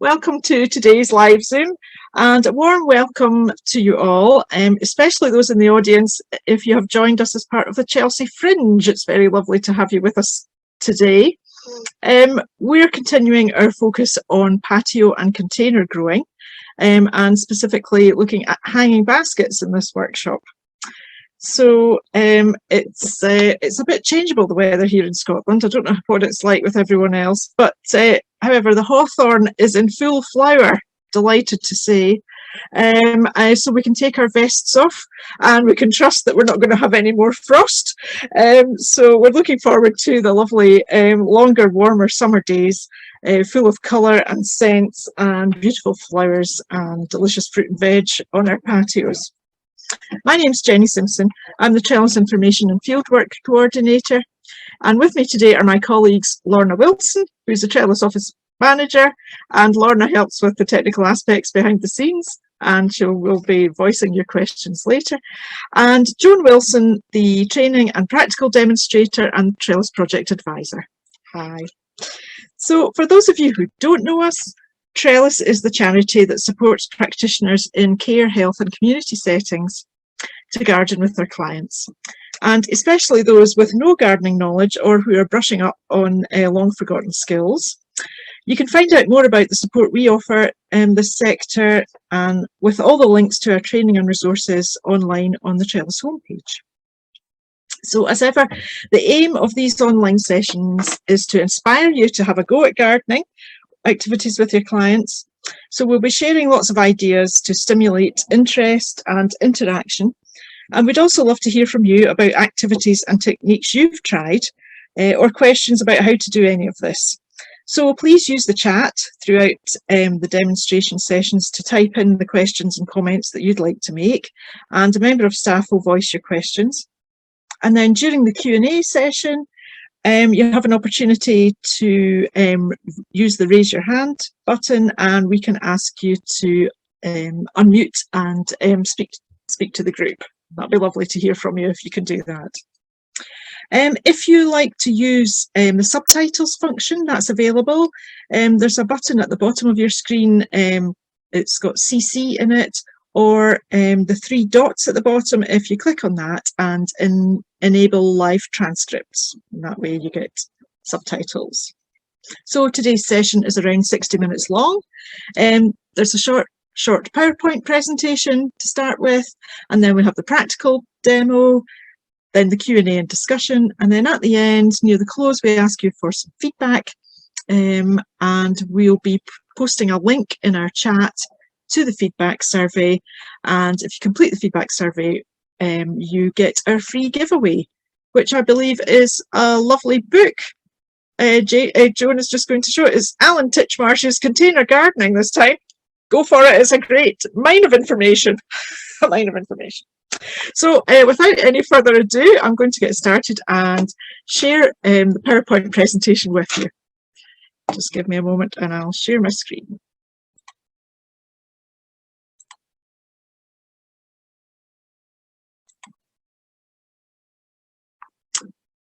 Welcome to today's live Zoom, and a warm welcome to you all, especially those in the audience. If you have joined us as part of the Chelsea Fringe, it's very lovely to have you with us today. We're continuing our focus on patio and container growing, and specifically looking at hanging baskets in this workshop. So it's a bit changeable, the weather here in Scotland. I don't know what it's like with everyone else, but however, the hawthorn is in full flower, delighted to say. So we can take our vests off and we can trust that we're not going to have any more frost. So we're looking forward to the lovely longer, warmer summer days, full of colour and scents and beautiful flowers and delicious fruit and veg on our patios. My name's Jenny Simpson. I'm the Trellis Information and Fieldwork Coordinator, and with me today are my colleagues Lorna Wilson, who's the Trellis Office Manager, and Lorna helps with the technical aspects behind the scenes, and she will be voicing your questions later, and Joan Wilson, the Training and Practical Demonstrator and Trellis Project Advisor. Hi. So for those of you who don't know us, Trellis is the charity that supports practitioners in care, health and community settings to garden with their clients, and especially those with no gardening knowledge or who are brushing up on long forgotten skills. You can find out more about the support we offer in this sector and with all the links to our training and resources online on the Trellis homepage. So as ever, the aim of these online sessions is to inspire you to have a go at gardening activities with your clients. So we'll be sharing lots of ideas to stimulate interest and interaction. And we'd also love to hear from you about activities and techniques you've tried or questions about how to do any of this. So please use the chat throughout the demonstration sessions to type in the questions and comments that you'd like to make, and a member of staff will voice your questions. And then during the Q&A session, you have an opportunity to use the raise your hand button, and we can ask you to unmute and speak to the group. That'd be lovely to hear from you if you can do that. If you like to use the subtitles function, that's available. There's a button at the bottom of your screen. It's got CC in it, or the three dots at the bottom. If you click on that and enable live transcripts, and that way you get subtitles. So today's session is around 60 minutes long. There's a short PowerPoint presentation to start with, and then we have the practical demo, then the Q&A and discussion, and then at the end, near the close, we ask you for some feedback, and we'll be posting a link in our chat to the feedback survey, and if you complete the feedback survey, you get our free giveaway, which I believe is a lovely book. Joan is just going to show it. It's Alan Titchmarsh's Container Gardening this time. Go for it. It's a great mine of information. A mine of information. So without any further ado, I'm going to get started and share the PowerPoint presentation with you. Just give me a moment and I'll share my screen.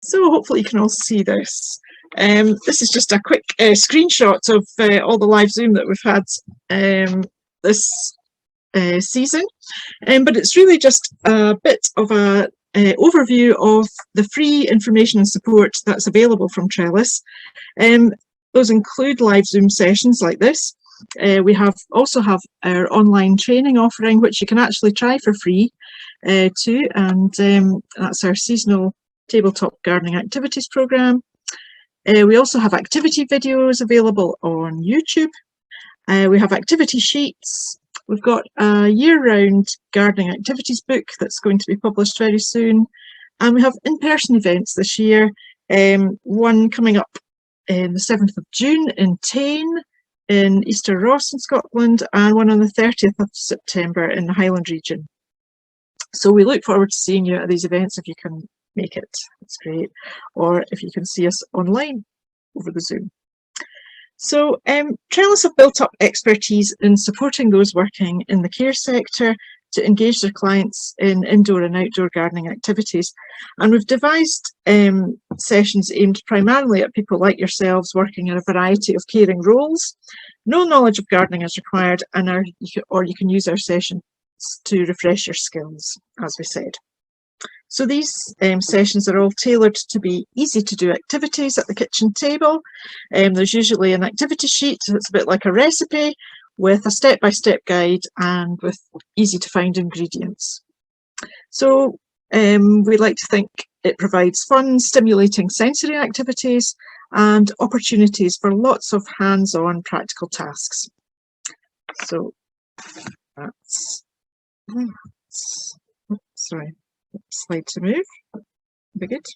So hopefully you can all see this. This is just a quick screenshot of all the live Zoom that we've had this season, but it's really just a bit of an overview of the free information and support that's available from Trellis. Those include live Zoom sessions like this. We also have our online training offering, which you can actually try for free too, and that's our seasonal tabletop gardening activities program. We also have activity videos available on YouTube. We have activity sheets. We've got a year-round gardening activities book that's going to be published very soon. And we have in-person events this year. One coming up on the 7th of June in Tain, in Easter Ross in Scotland, and one on the 30th of September in the Highland region. So we look forward to seeing you at these events if you can make it. It's great. Or if you can see us online over the Zoom. So Trellis have built up expertise in supporting those working in the care sector to engage their clients in indoor and outdoor gardening activities. And we've devised sessions aimed primarily at people like yourselves working in a variety of caring roles, No knowledge of gardening is required, and you can use our sessions to refresh your skills, as we said. So these sessions are all tailored to be easy to do activities at the kitchen table. There's usually an activity sheet that's a bit like a recipe with a step-by-step guide and with easy to find ingredients. So we like to think it provides fun, stimulating sensory activities and opportunities for lots of hands-on practical tasks. So that's, sorry, slide to move. Very good.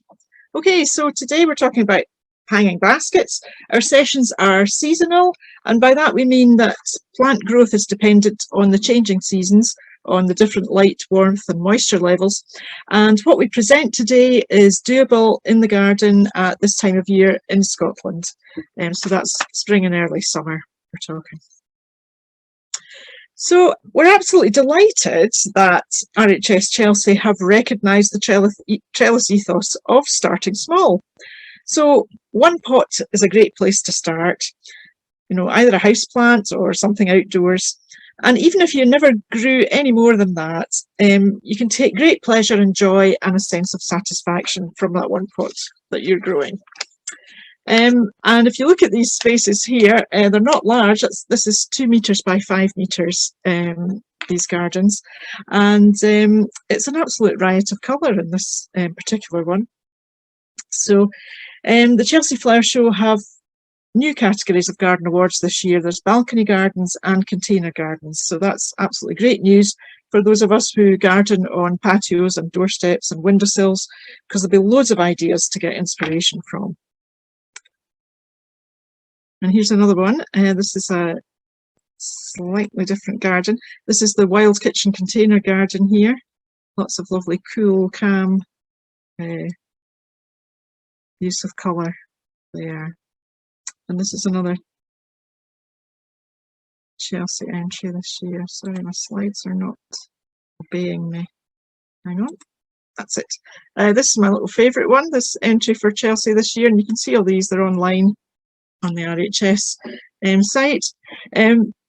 Okay, so today we're talking about hanging baskets. Our sessions are seasonal, and by that we mean that plant growth is dependent on the changing seasons, on the different light, warmth and moisture levels. And what we present today is doable in the garden at this time of year in Scotland. So that's spring and early summer we're talking. So we're absolutely delighted that RHS Chelsea have recognised the trellis ethos of starting small. So one pot is a great place to start, you know, either a house plant or something outdoors. And even if you never grew any more than that, you can take great pleasure and joy and a sense of satisfaction from that one pot that you're growing. And if you look at these spaces here, they're not large. This is 2 metres by 5 metres, these gardens. And it's an absolute riot of colour in this particular one. So the Chelsea Flower Show have new categories of garden awards this year. There's balcony gardens and container gardens. So that's absolutely great news for those of us who garden on patios and doorsteps and windowsills, because there'll be loads of ideas to get inspiration from. And here's another one. This is a slightly different garden. This is the Wild Kitchen container garden here. Lots of lovely, cool, calm use of colour there. And this is another Chelsea entry this year. Sorry, my slides are not obeying me. Hang on. That's it. This is my little favourite one, this entry for Chelsea this year. And you can see all these, they're online on the RHS site.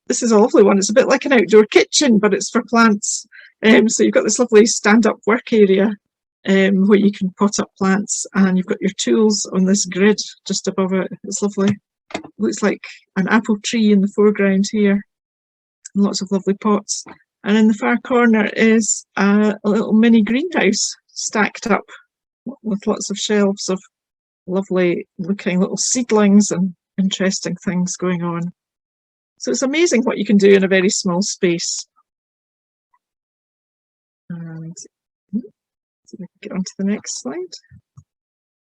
This is a lovely one. It's a bit like an outdoor kitchen, but it's for plants. So you've got this lovely stand-up work area where you can pot up plants, and you've got your tools on this grid just above it. It's lovely. It looks like an apple tree in the foreground here. And lots of lovely pots. And in the far corner is a little mini greenhouse stacked up with lots of shelves of lovely looking little seedlings and interesting things going on. So it's amazing what you can do in a very small space. And so we can get on to the next slide.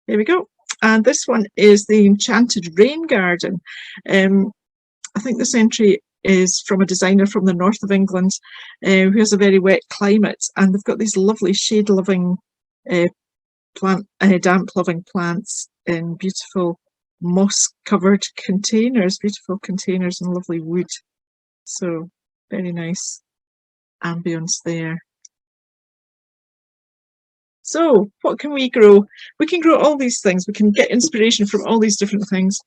Here we go. And this one is the Enchanted Rain Garden. I think this entry is from a designer from the north of England who has a very wet climate, and they've got these lovely shade-loving damp-loving plants in beautiful moss-covered containers, beautiful containers and lovely wood. So very nice ambience there. So what can we grow? We can grow all these things. We can get inspiration from all these different things.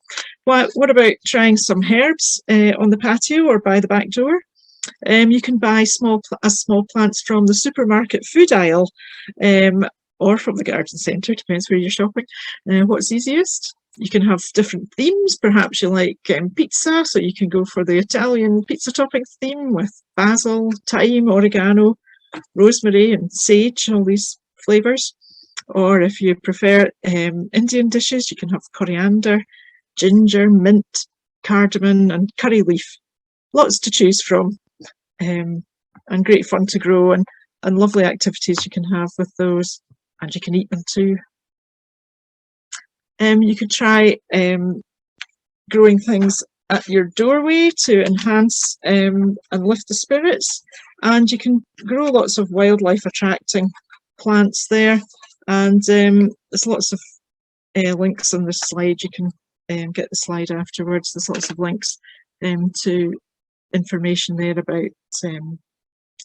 What about trying some herbs on the patio or by the back door? You can buy small plants from the supermarket food aisle or from the garden centre, depends where you're shopping. What's easiest? You can have different themes. Perhaps you like pizza, so you can go for the Italian pizza topping theme with basil, thyme, oregano, rosemary and sage, all these flavours. Or if you prefer Indian dishes, you can have coriander, ginger, mint, cardamom and curry leaf. Lots to choose from, and great fun to grow, and lovely activities you can have with those, and you can eat them too. You could try growing things at your doorway to enhance and lift the spirits, and you can grow lots of wildlife attracting plants there, and there's lots of links on this slide. You can get the slide afterwards. There's lots of links to information there about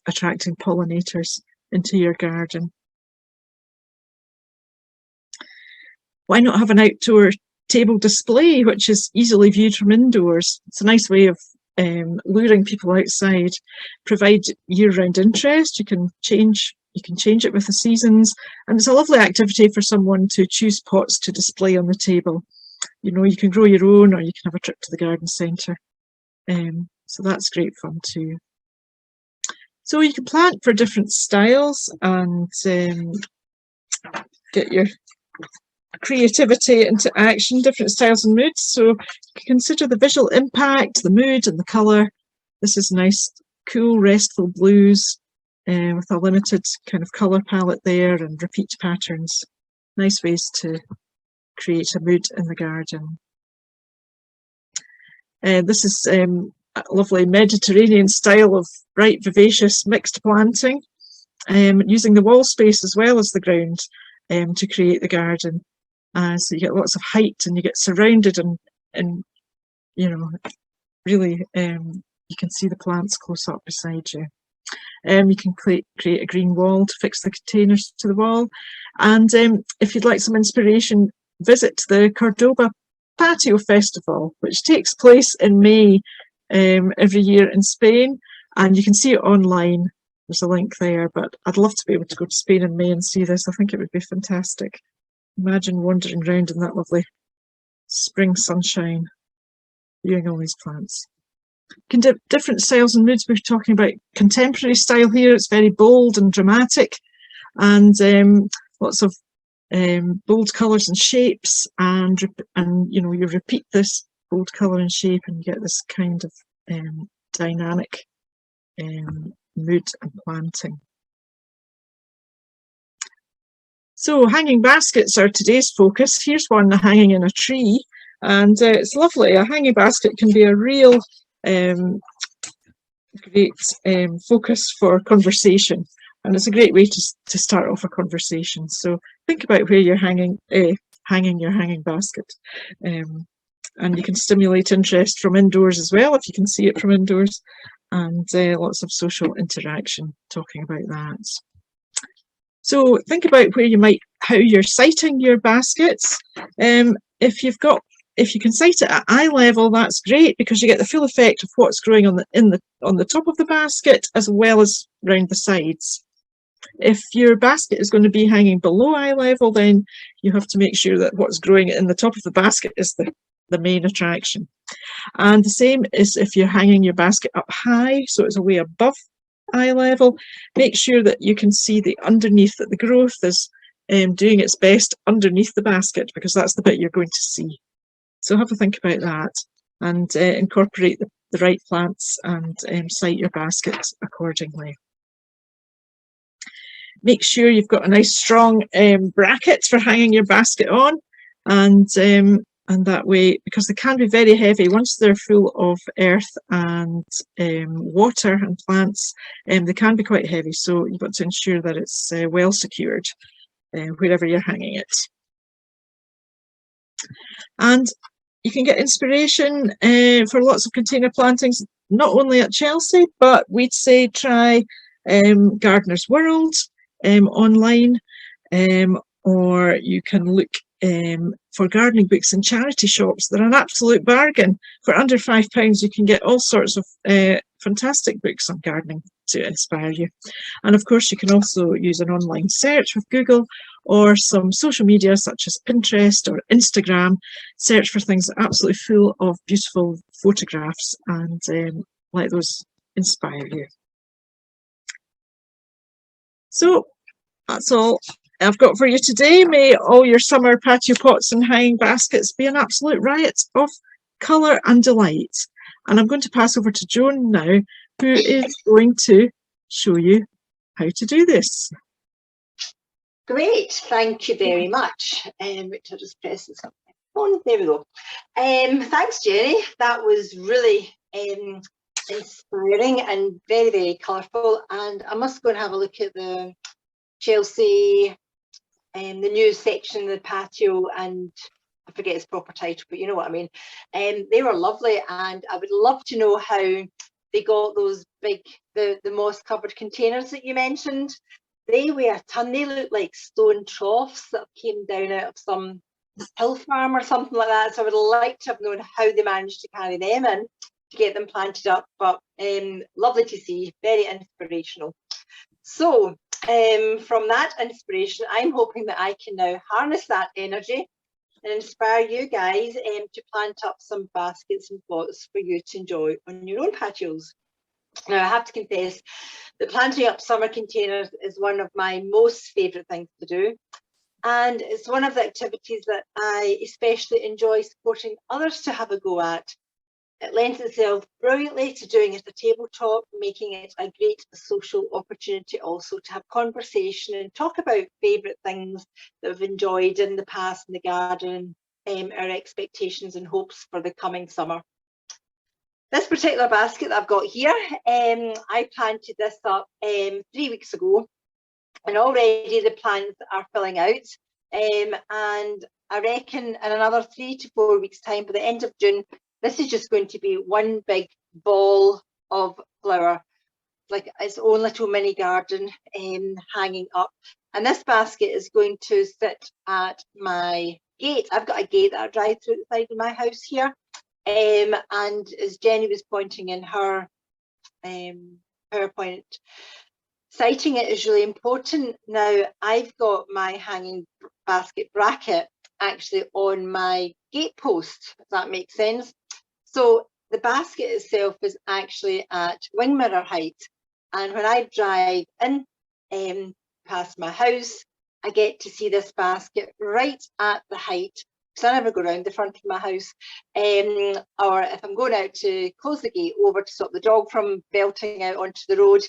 attracting pollinators into your garden. Why not have an outdoor table display, which is easily viewed from indoors. It's a nice way of luring people outside. Provide year-round interest. You can change it with the seasons, and it's a lovely activity for someone to choose pots to display on the table. You know, you can grow your own, or you can have a trip to the garden centre. So that's great fun too. So you can plant for different styles and get your creativity into action, different styles and moods. So consider the visual impact, the mood and the colour. This is nice, cool, restful blues with a limited kind of colour palette there and repeat patterns. Nice ways to create a mood in the garden. This is a lovely Mediterranean style of bright, vivacious, mixed planting, using the wall space as well as the ground to create the garden. So you get lots of height and you get surrounded and you know, really you can see the plants close up beside you. You can create a green wall to fix the containers to the wall. And if you'd like some inspiration, visit the Cordoba Patio Festival, which takes place in May every year in Spain. And you can see it online. There's a link there, but I'd love to be able to go to Spain in May and see this. I think it would be fantastic. Imagine wandering around in that lovely spring sunshine, viewing all these plants. Different styles and moods. We're talking about contemporary style here. It's very bold and dramatic, and lots of bold colours and shapes, and you know, you repeat this bold colour and shape and you get this kind of dynamic mood and planting. So hanging baskets are today's focus. Here's one hanging in a tree, and it's lovely. A hanging basket can be a real great focus for conversation, and it's a great way to start off a conversation. So think about where you're hanging your hanging basket, and you can stimulate interest from indoors as well if you can see it from indoors, and lots of social interaction talking about that. So think about how you're siting your baskets. If you can site it at eye level, that's great, because you get the full effect of what's growing on the top of the basket as well as round the sides. If your basket is going to be hanging below eye level, then you have to make sure that what's growing in the top of the basket is the main attraction. And the same is if you're hanging your basket up high, so it's away above eye level, make sure that you can see the underneath, that the growth is doing its best underneath the basket, because that's the bit you're going to see. So have a think about that, and incorporate the right plants and site your basket accordingly. Make sure you've got a nice strong bracket for hanging your basket on, and that way, because they can be very heavy once they're full of earth and water and plants, they can be quite heavy, so you've got to ensure that it's well secured wherever you're hanging it. And you can get inspiration for lots of container plantings, not only at Chelsea, but we'd say try Gardener's World online, or you can look for gardening books in charity shops. They're an absolute bargain. For under £5 you can get all sorts of fantastic books on gardening to inspire you. And of course you can also use an online search with Google, or some social media such as Pinterest or Instagram. Search for things that are absolutely full of beautiful photographs, and let those inspire you. So that's all I've got for you today. May all your summer patio pots and hanging baskets be an absolute riot of colour and delight. And I'm going to pass over to Joan now, who is going to show you how to do this. Great, thank you very much. Which I'll just press this on. There we go. Thanks, Jenny. That was really inspiring and very, very colourful. And I must go and have a look at the Chelsea, the news section of the patio, and I forget its proper title, but you know what I mean. They were lovely, and I would love to know how they got those big, the moss covered containers that you mentioned. They weigh a ton. They look like stone troughs that came down out of some hill farm or something like that. So I would like to have known how they managed to carry them in to get them planted up. But lovely to see, very inspirational. So from that inspiration, I'm hoping that I can now harness that energy and inspire you guys to plant up some baskets and pots for you to enjoy on your own patios. Now, I have to confess that planting up summer containers is one of my most favourite things to do. And it's one of the activities that I especially enjoy supporting others to have a go at. It lends itself brilliantly to doing it at a tabletop, making it a great social opportunity also to have conversation and talk about favourite things that we've enjoyed in the past in the garden, our expectations and hopes for the coming summer. This particular basket that I've got here, I planted this up 3 weeks ago, and already the plants are filling out. And I reckon in another 3 to 4 weeks' time, by the end of June, this is just going to be one big ball of flower, like its own little mini garden hanging up. And this basket is going to sit at my gate. I've got a gate that I drive through the side of my house here. And as Jenny was pointing in her PowerPoint, sighting it is really important. Now, I've got my hanging basket bracket actually on my gate post, if that makes sense. So the basket itself is actually at wing mirror height. And when I drive in past my house, I get to see this basket right at the height, because I never go around the front of my house. Or if I'm going out to close the gate over to stop the dog from belting out onto the road,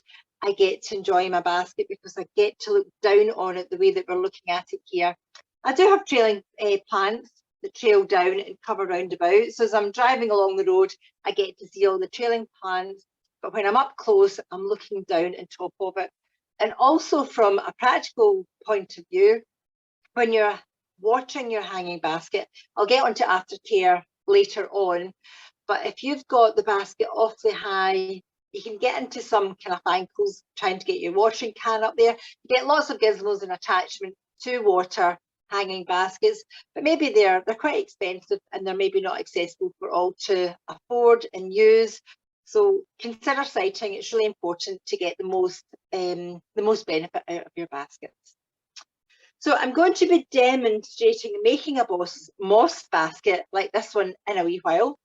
I get to enjoy my basket because I get to look down on it the way that we're looking at it here. I do have trailing plants that trail down and cover roundabout. So as I'm driving along the road, I get to see all the trailing plants. But when I'm up close, I'm looking down on top of it. And also from a practical point of view, when you're watering your hanging basket, I'll get onto aftercare later on, but if you've got the basket awfully high, you can get into some kind of ankles trying to get your watering can up there. You get lots of gizmos and attachments to water hanging baskets, but maybe they're quite expensive and they're maybe not accessible for all to afford and use. So consider sighting. It's really important to get the most benefit out of your baskets. So I'm going to be demonstrating making a moss basket like this one in a wee while.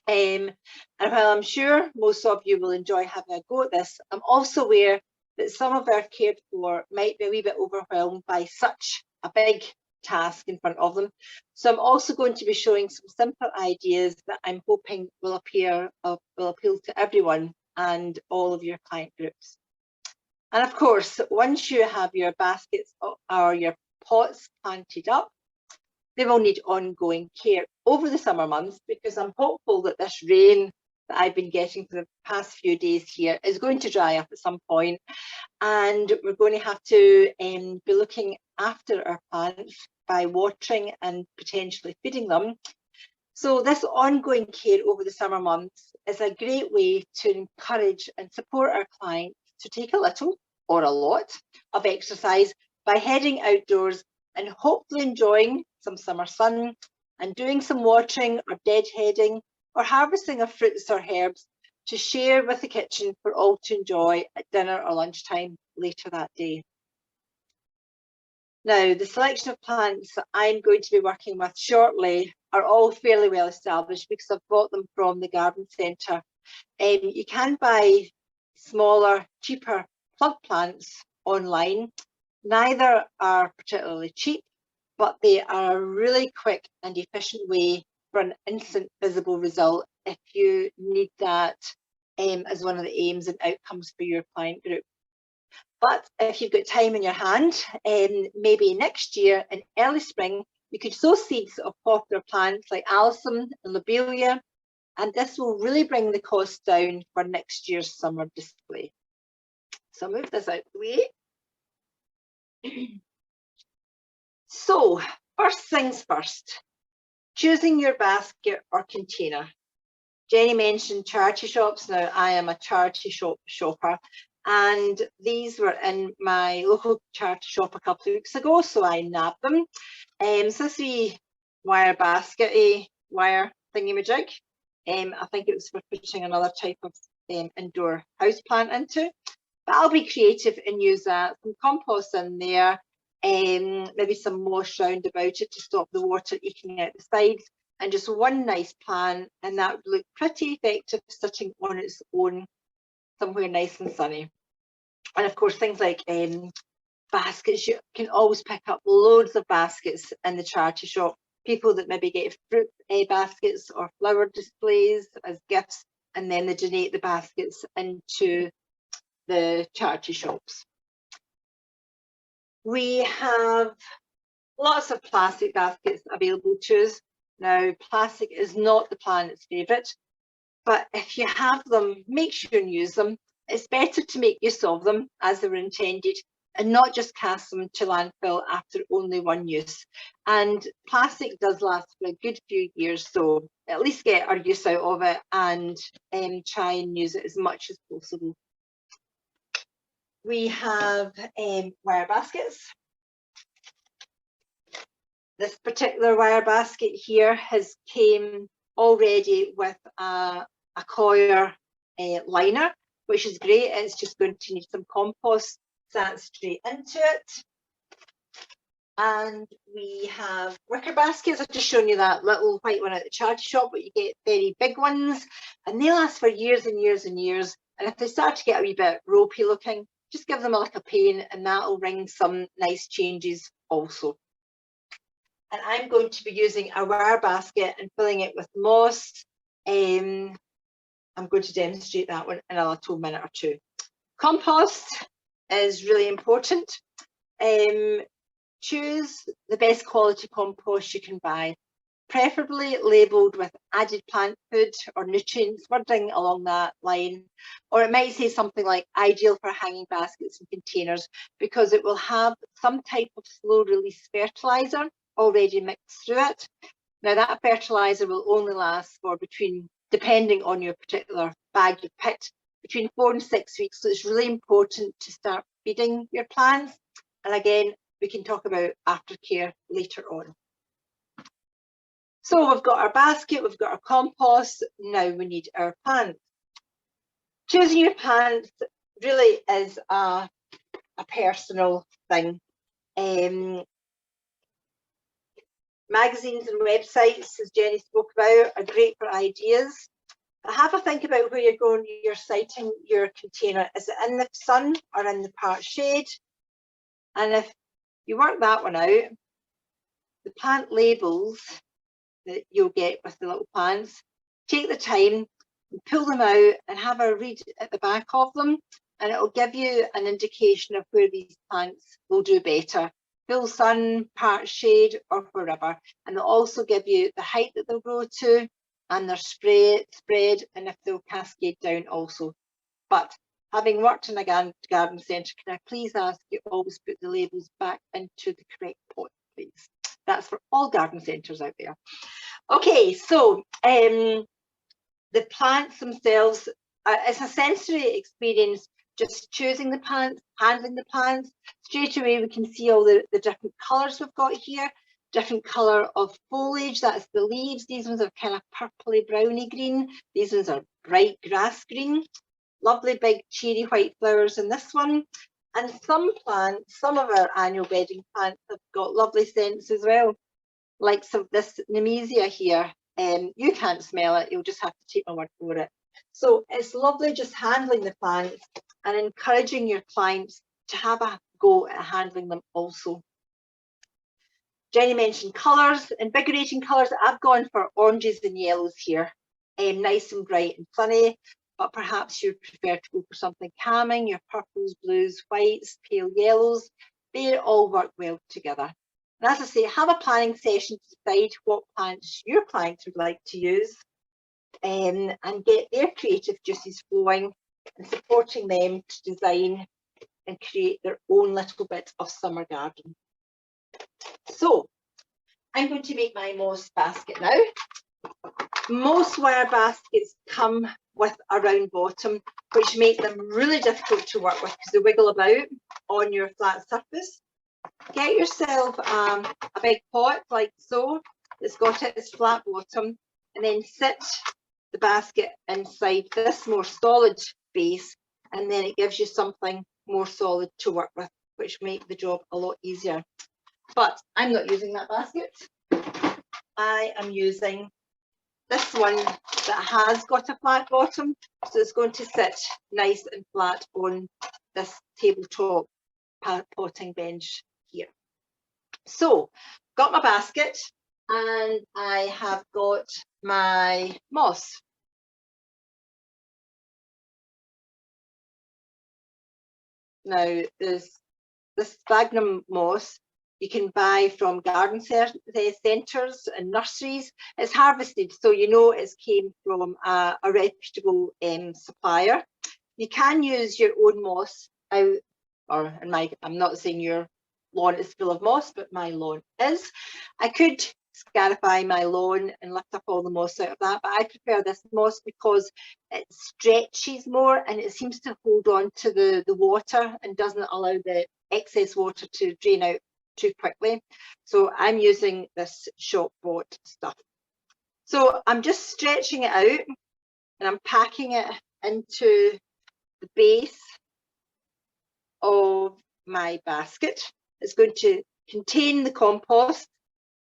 And while I'm sure most of you will enjoy having a go at this, I'm also aware that some of our cared for might be a wee bit overwhelmed by such a big task in front of them. So I'm also going to be showing some simple ideas that I'm hoping will appeal to everyone and all of your client groups. And of course, once you have your baskets or your pots planted up, they will need ongoing care over the summer months, because I'm hopeful that this rain that I've been getting for the past few days here is going to dry up at some point, and we're going to have to be looking after our plants by watering and potentially feeding them. So this ongoing care over the summer months is a great way to encourage and support our clients to take a little or a lot of exercise by heading outdoors and hopefully enjoying some summer sun and doing some watering or deadheading or harvesting of fruits or herbs to share with the kitchen for all to enjoy at dinner or lunchtime later that day. Now, the selection of plants that I'm going to be working with shortly are all fairly well established because I've bought them from the garden centre. You can buy smaller, cheaper plug plants online. Neither are particularly cheap, but they are a really quick and efficient way for an instant visible result if you need that as one of the aims and outcomes for your client group. But if you've got time in your hand, maybe next year in early spring, you could sow seeds of popular plants like alyssum and lobelia, and this will really bring the cost down for next year's summer display. So I'll move this out of the way. So first things first, choosing your basket or container. Jenny mentioned charity shops. Now, I am a charity shopper, and these were in my local charity shop a couple of weeks ago, so I nabbed them. So this wee wire basket, wire thingy-majig. I think it was for putting another type of indoor house plant into. But I'll be creative and use some compost in there, maybe some moss round about it to stop the water eking out the sides, and just one nice plant, and that would look pretty effective sitting on its own somewhere nice and sunny. And of course, things like baskets, you can always pick up loads of baskets in the charity shop. People that maybe get fruit baskets or flower displays as gifts, and then they donate the baskets into the charity shops. We have lots of plastic baskets available to us. Now, plastic is not the planet's favourite, but if you have them, make sure and use them. It's better to make use of them as they were intended and not just cast them to landfill after only one use. And plastic does last for a good few years, so at least get our use out of it and try and use it as much as possible. We have wire baskets. This particular wire basket here came already with a coir liner, which is great. It's just going to need some compost sat straight into it. And we have wicker baskets. I've just shown you that little white one at the charity shop, but you get very big ones, and they last for years and years and years. And if they start to get a wee bit ropey looking, just give them a lick of paint and that'll bring some nice changes also. And I'm going to be using a wire basket and filling it with moss. I'm going to demonstrate that one in a little minute or two. Compost is really important. Choose the best quality compost you can buy, preferably labelled with added plant food or nutrients, wording along that line. Or it might say something like ideal for hanging baskets and containers, because it will have some type of slow release fertiliser already mixed through it. Now that fertiliser will only last for depending on your particular bag you picked, between 4 and 6 weeks. So it's really important to start feeding your plants. And again, we can talk about aftercare later on. So we've got our basket, we've got our compost, now we need our plants. Choosing your plants really is a personal thing. Magazines and websites, as Jenny spoke about, are great for ideas. But have a think about where you're siting your container. Is it in the sun or in the part shade? And if you work that one out, the plant labels that you'll get with the little plants, take the time, pull them out and have a read at the back of them, and it will give you an indication of where these plants will do better. Full sun, part shade, or wherever. And they'll also give you the height that they'll grow to and their spread, and if they'll cascade down also. But having worked in a garden centre, can I please ask you always put the labels back into the correct pot, please? That's for all garden centres out there. Okay, so the plants themselves, it's a sensory experience, just choosing the plants, handling the plants. Straight away we can see all the different colours we've got here, different colour of foliage, that's the leaves. These ones are kind of purpley browny green, these ones are bright grass green. Lovely big cherry white flowers in this one. And some plants, some of our annual bedding plants have got lovely scents as well, like this Nemesia here. You can't smell it, you'll just have to take my word for it. So it's lovely just handling the plants and encouraging your clients to have a go at handling them also. Jenny mentioned colours, invigorating colours. I've gone for oranges and yellows here, nice and bright and sunny, but perhaps you prefer to go for something calming, your purples, blues, whites, pale yellows. They all work well together. And as I say, have a planning session to decide what plants your clients would like to use, and get their creative juices flowing and supporting them to design and create their own little bit of summer garden. So I'm going to make my moss basket now. Most wire baskets come with a round bottom, which make them really difficult to work with because they wiggle about on your flat surface. Get yourself a big pot like so, that's got its flat bottom, and then sit the basket inside this more solid base, and then it gives you something more solid to work with, which make the job a lot easier. But I'm not using that basket. I am using this one that has got a flat bottom, so it's going to sit nice and flat on this tabletop potting bench here. So, got my basket, and I have got my moss. Now, there's this sphagnum moss you can buy from garden centres and nurseries. It's harvested, so you know it's came from a reputable supplier. You can use your own moss out, or in my, I'm not saying your lawn is full of moss, but my lawn is. I could scarify my lawn and lift up all the moss out of that, but I prefer this moss because it stretches more and it seems to hold on to the water and doesn't allow the excess water to drain out too quickly. So I'm using this shop bought stuff. So I'm just stretching it out and I'm packing it into the base of my basket. It's going to contain the compost,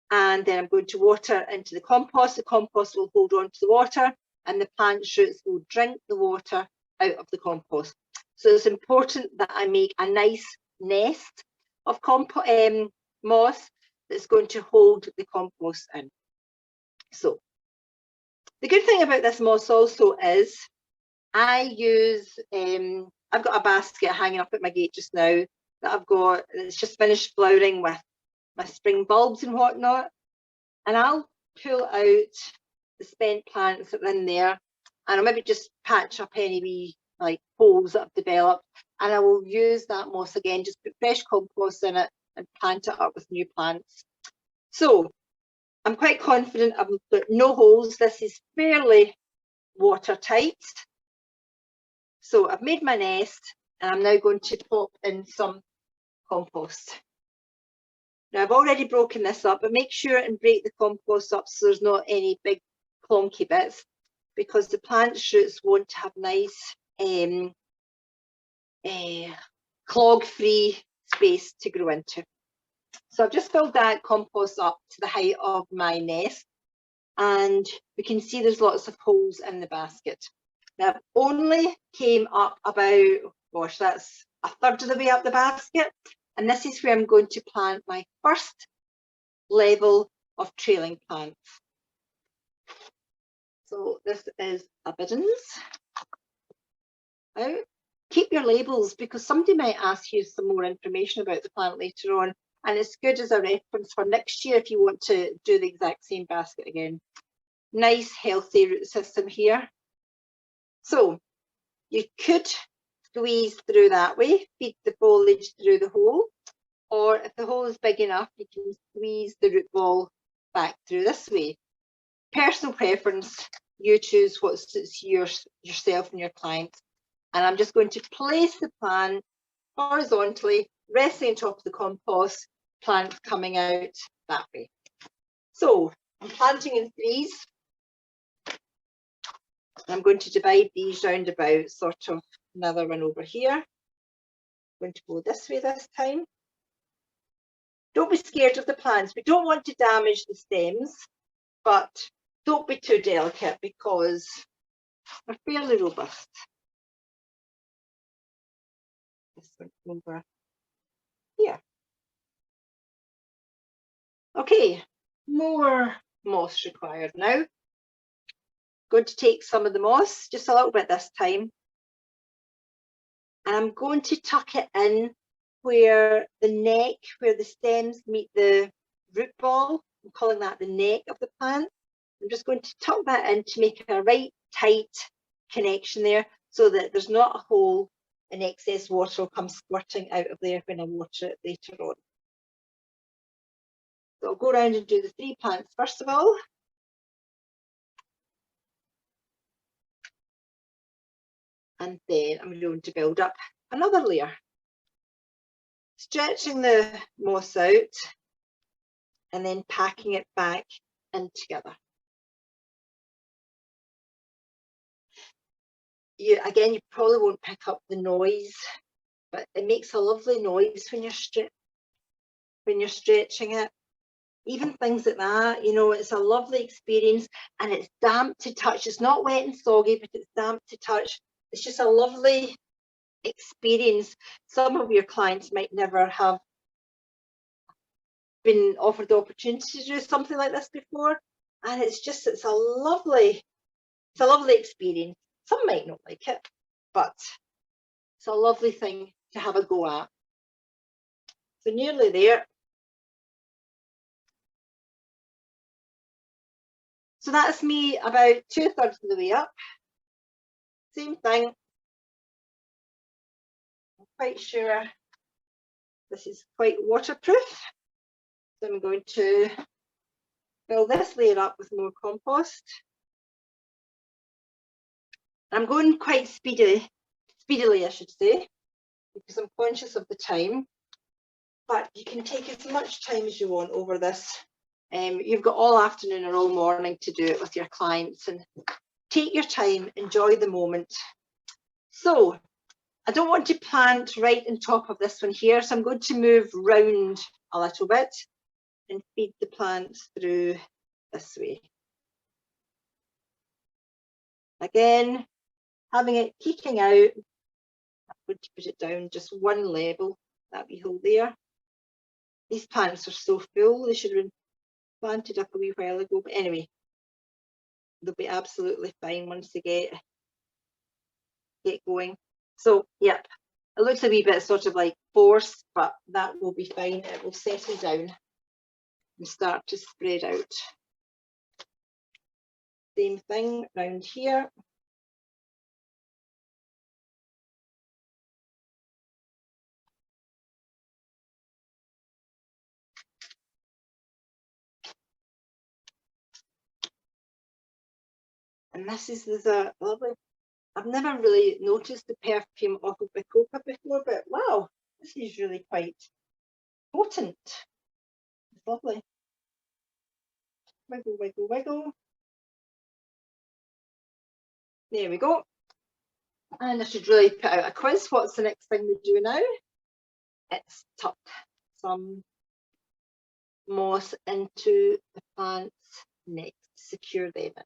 and then I'm going to water into the compost. The compost will hold on to the water, and the plant shoots will drink the water out of the compost. So it's important that I make a nice nest of moss that's going to hold the compost in. So the good thing about this moss also is I use, I've got a basket hanging up at my gate just now that I've got, it's just finished flowering with my spring bulbs and whatnot. And I'll pull out the spent plants that are in there, and I'll maybe just patch up any wee like holes that I've developed, and I will use that moss again, just put fresh compost in it and plant it up with new plants. So I'm quite confident I've got no holes. This is fairly watertight. So I've made my nest, and I'm now going to pop in some compost. Now I've already broken this up, but make sure and break the compost up so there's not any big clunky bits, because the plant shoots want to have nice clog-free space to grow into. So I've just filled that compost up to the height of my nest, and we can see there's lots of holes in the basket. Now I've only came up about, gosh, that's a third of the way up the basket, and this is where I'm going to plant my first level of trailing plants. So this is a biddens. Now, keep your labels, because somebody might ask you some more information about the plant later on, and it's good as a reference for next year if you want to do the exact same basket again. Nice healthy root system here. So you could squeeze through that way, feed the foliage through the hole, or if the hole is big enough, you can squeeze the root ball back through this way. Personal preference, you choose what suits yourself and your client. And I'm just going to place the plant horizontally, resting on top of the compost, plant coming out that way. So I'm planting in threes. I'm going to divide these round about, sort of another one over here. I'm going to go this way this time. Don't be scared of the plants. We don't want to damage the stems, but don't be too delicate because they're fairly robust. This one over here. Okay, more moss required now. Going to take some of the moss, just a little bit this time, and I'm going to tuck it in where the neck, where the stems meet the root ball. I'm calling that the neck of the plant. I'm just going to tuck that in to make a right tight connection there, so that there's not a hole and excess water will come squirting out of there when I water it later on. So I'll go around and do the three plants first of all. And then I'm going to build up another layer. Stretching the moss out and then packing it back and together. You probably won't pick up the noise, but it makes a lovely noise when you're stretching it. Even things like that, you know, it's a lovely experience, and it's damp to touch. It's not wet and soggy, but it's damp to touch. It's just a lovely experience. Some of your clients might never have been offered the opportunity to do something like this before, and it's a lovely experience. Some might not like it, but it's a lovely thing to have a go at. So nearly there. So that's me about 2/3 of the way up. Same thing. I'm quite sure this is quite waterproof. So I'm going to fill this layer up with more compost. I'm going quite speedily, I should say, because I'm conscious of the time. But you can take as much time as you want over this. You've got all afternoon or all morning to do it with your clients, and take your time, enjoy the moment. So I don't want to plant right on top of this one here, so I'm going to move round a little bit and feed the plants through this way. Again, having it peeking out, I'm going to put it down just one level, that wee hole there. These plants are so full, they should have been planted up a wee while ago, but anyway, they'll be absolutely fine once they get going. So, yep, it looks a wee bit sort of like forced, but that will be fine. It will settle down and start to spread out. Same thing around here. And this is a lovely, I've never really noticed the perfume of Bacopa before, but wow, this is really quite potent. It's lovely. Wiggle, wiggle, wiggle. There we go. And I should really put out a quiz. What's the next thing we do now? It's tuck some moss into the plants next, secure them in.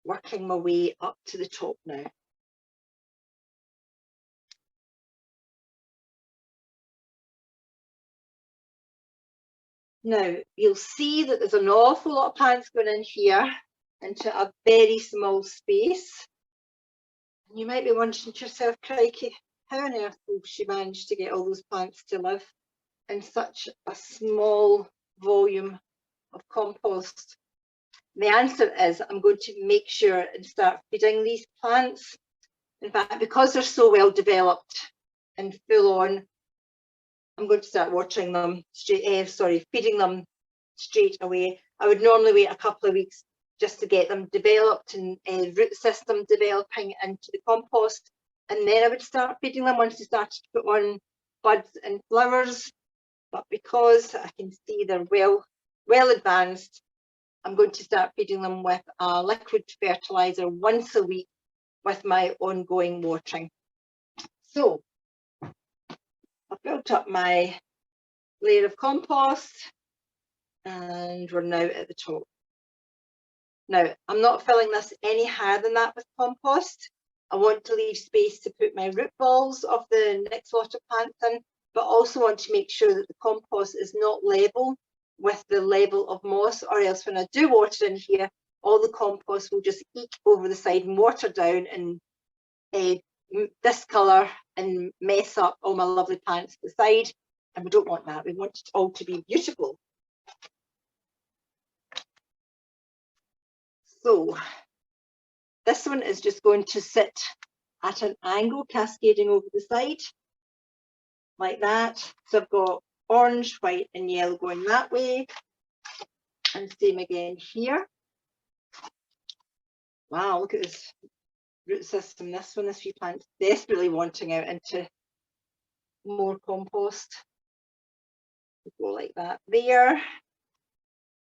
Working my way up to the top now. Now, you'll see that there's an awful lot of plants going in here into a very small space. And you might be wondering to yourself, crikey, how on earth will she manage to get all those plants to live in such a small volume of compost? The answer is I'm going to make sure and start feeding these plants. In fact, because they're so well developed and full on, I'm going to start watering them feeding them straight away. I would normally wait a couple of weeks just to get them developed and root system developing into the compost, and then I would start feeding them once they started to put on buds and flowers. But because I can see they're well advanced, I'm going to start feeding them with a liquid fertilizer once a week with my ongoing watering. So I've built up my layer of compost and we're now at the top. Now, I'm not filling this any higher than that with compost. I want to leave space to put my root balls of the next lot of plants in, but also want to make sure that the compost is not level with the level of moss, or else when I do water in here, all the compost will just eke over the side and water down and discolour and mess up all my lovely plants to the side. And we don't want that. We want it all to be beautiful. So this one is just going to sit at an angle, cascading over the side like that. So I've got orange, white and yellow going that way, and same again here. Wow, look at this root system. This one, this wee plant, desperately wanting out into more compost. Go like that there.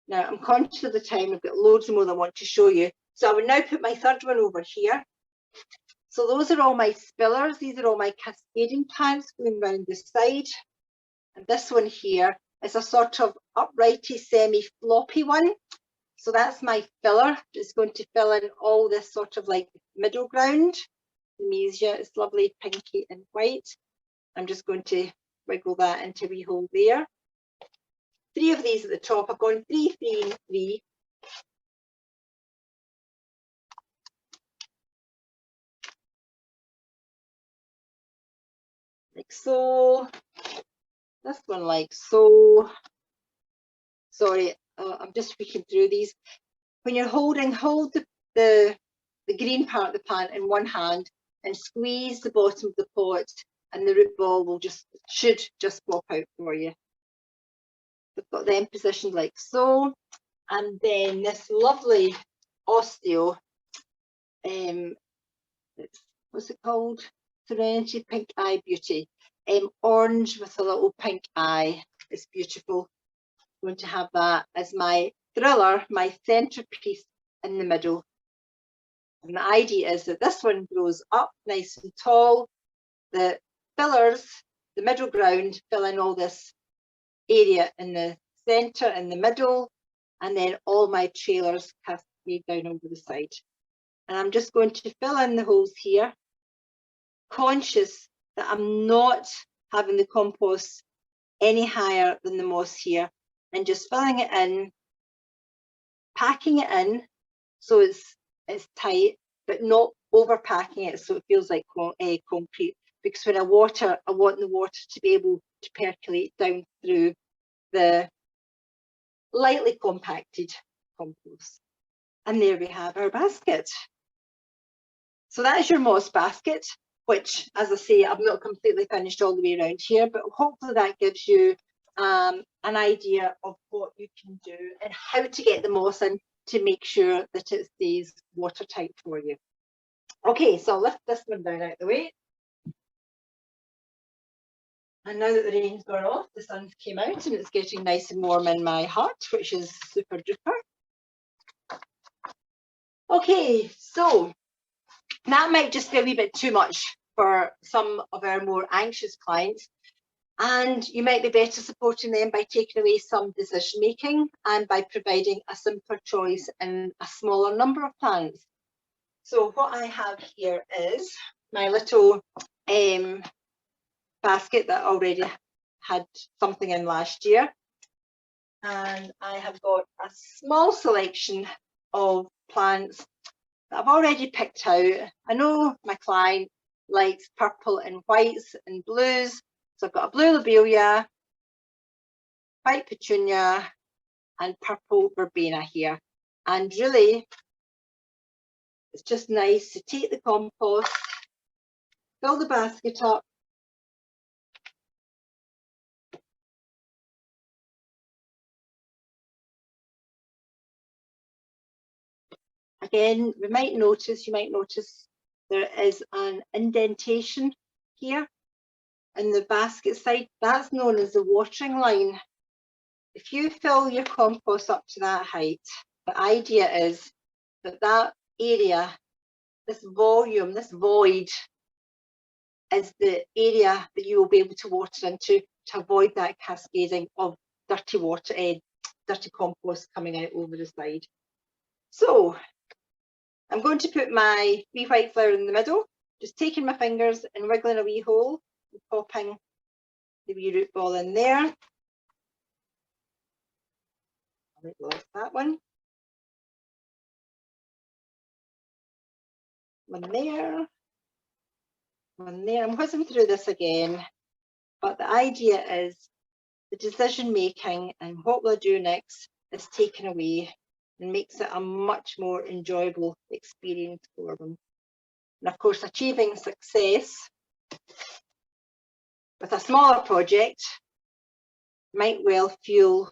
Now I'm conscious of the time. I've got loads more that I want to show you. So I would now put my third one over here. So those are all my spillers. These are all my cascading plants going round the side. And this one here is a sort of uprighty, semi-floppy one. So that's my filler. It's going to fill in all this sort of like middle ground. The mesia is lovely, pinky and white. I'm just going to wiggle that into a wee hole there. 3 of these at the top. I've gone 3, 3 and 3. Like so. This one like so. Sorry, I'm just speaking through these. When you're hold the green part of the plant in one hand and squeeze the bottom of the pot, and the root ball will should just pop out for you. I've got them positioned like so, and then this lovely osteo, what's it called? Serenity Pink Eye Beauty, orange with a little pink eye. It's beautiful. I'm going to have that as my thriller, my centerpiece in the middle. And the idea is that this one grows up nice and tall. The fillers, the middle ground, fill in all this area in the centre, in the middle, and then all my trailers cascade down over the side. And I'm just going to fill in the holes here, conscious that I'm not having the compost any higher than the moss here, and just filling it in, packing it in so it's tight, but not overpacking it so it feels like concrete. Because when I water, I want the water to be able to percolate down through the lightly compacted compost. And there we have our basket. So that is your moss basket, which, as I say, I've not completely finished all the way around here, but hopefully that gives you an idea of what you can do and how to get the moss in to make sure that it stays watertight for you. Okay, so I'll lift this one down out the way. And now that the rain's gone off, the sun's came out and it's getting nice and warm in my hut, which is super duper. Okay, so that might just be a wee bit too much for some of our more anxious clients. And you might be better supporting them by taking away some decision making and by providing a simpler choice in a smaller number of plants. So what I have here is my little basket that already had something in last year. And I have got a small selection of plants that I've already picked out. I know my client likes purple and whites and blues. So I've got a blue lobelia, white petunia, and purple verbena here. And really, it's just nice to take the compost, fill the basket up, again, you might notice there is an indentation here in the basket side. That's known as the watering line. If you fill your compost up to that height, the idea is that that area, this volume, this void, is the area that you will be able to water into to avoid that cascading of dirty water, dirty compost coming out over the side. So I'm going to put my wee white flower in the middle, just taking my fingers and wiggling a wee hole and popping the wee root ball in there. Like that one. One there. One there. I'm whizzing through this again, but the idea is the decision making and what will I do next is taken away and makes it a much more enjoyable experience for them. And of course, achieving success with a smaller project might well fuel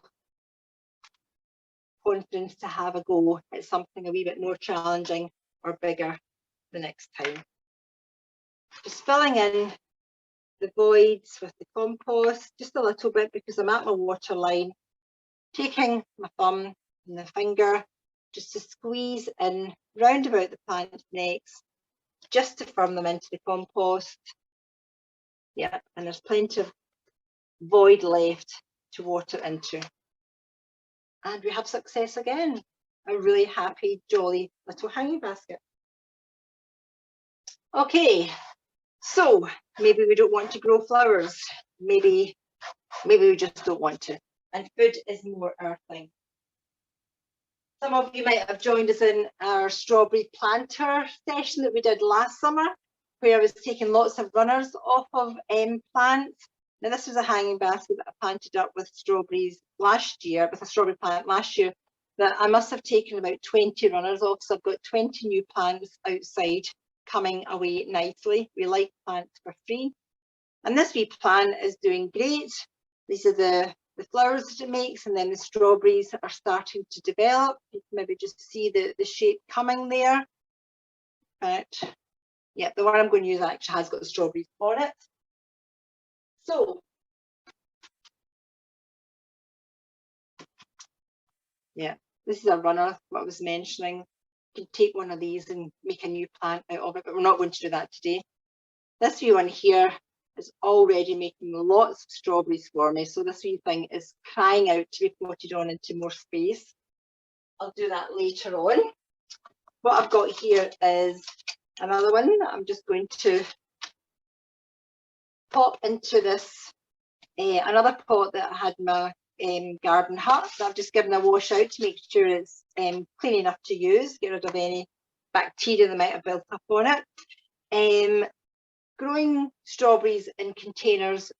confidence to have a go at something a wee bit more challenging or bigger the next time. Just filling in the voids with the compost, just a little bit because I'm at my water line, taking my thumb and the finger just to squeeze in round about the plant's necks, just to firm them into the compost. Yeah, and there's plenty of void left to water into. And we have success again. A really happy, jolly little hanging basket. Okay, so maybe we don't want to grow flowers. Maybe we just don't want to. And food is more our thing. Some of you might have joined us in our strawberry planter session that we did last summer, where I was taking lots of runners off of plants. Now this was a hanging basket that I planted up with strawberries last year, with a strawberry plant last year, that I must have taken about 20 runners off. So I've got 20 new plants outside coming away nicely. We like plants for free. And this wee plant is doing great. These are the flowers that it makes, and then the strawberries are starting to develop. You can maybe just see the shape coming there. But yeah, the one I'm going to use actually has got the strawberries on it. So yeah, this is a runner, what I was mentioning. You can take one of these and make a new plant out of it, but we're not going to do that today. This wee one here is already making lots of strawberries for me, so this wee thing is crying out to be potted on into more space. I'll do that later on. What I've got here is another one that I'm just going to pop into this, another pot that I had in my garden hut that I've just given a wash out to make sure it's clean enough to use, get rid of any bacteria that might have built up on it. Growing strawberries in containers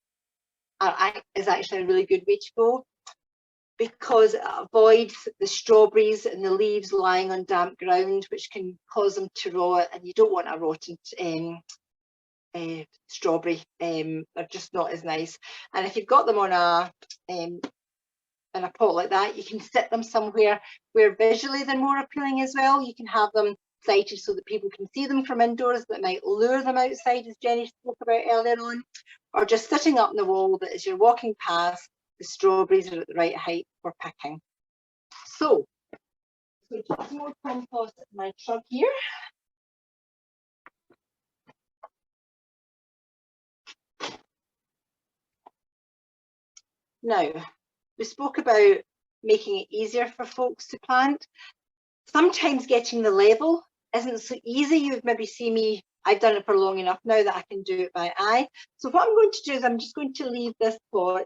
is actually a really good way to go, because it avoids the strawberries and the leaves lying on damp ground, which can cause them to rot, and you don't want a rotten strawberry. They're just not as nice. And if you've got them on in a pot like that, you can sit them somewhere where visually they're more appealing as well. You can have them sighted so that people can see them from indoors, that might lure them outside, as Jenny spoke about earlier on, or just sitting up on the wall that as you're walking past, the strawberries are at the right height for picking. So some more compost in my truck here. Now, we spoke about making it easier for folks to plant. Sometimes getting the level isn't so easy. You've maybe seen me, I've done it for long enough now that I can do it by eye. So what I'm going to do is I'm just going to leave this pot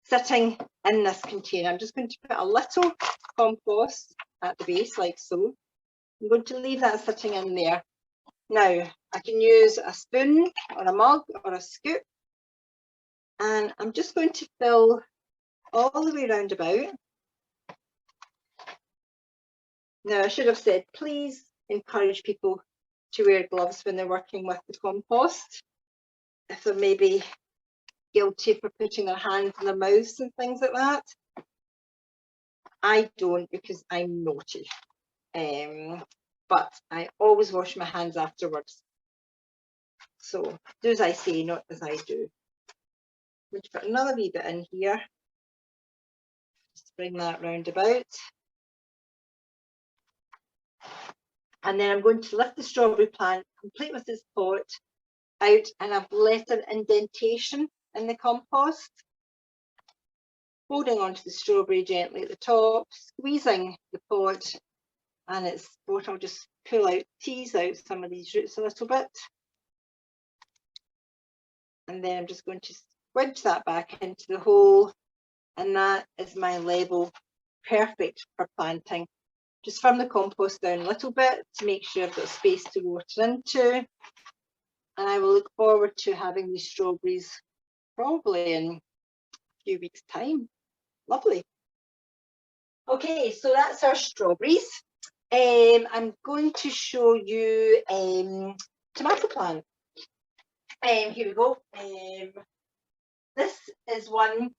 sitting in this container. I'm just going to put a little compost at the base like so. I'm going to leave that sitting in there. Now I can use a spoon or a mug or a scoop, and I'm just going to fill all the way round about. Now, I should have said, please encourage people to wear gloves when they're working with the compost, if they're maybe guilty for putting their hands in their mouths and things like that. I don't, because I'm naughty, but I always wash my hands afterwards. So do as I say, not as I do. I'm going to put another wee bit in here, just bring that round about. And then I'm going to lift the strawberry plant, complete with this pot, out, and I've left an indentation in the compost, holding onto the strawberry gently at the top, squeezing the pot, and it's what I'll just pull out, tease out some of these roots a little bit. And then I'm just going to squidge that back into the hole, and that is my level, perfect for planting. Just firm the compost down a little bit to make sure I've got space to water into. And I will look forward to having these strawberries probably in a few weeks' time. Lovely. Okay, so that's our strawberries. I'm going to show you tomato plant. Here we go. This is one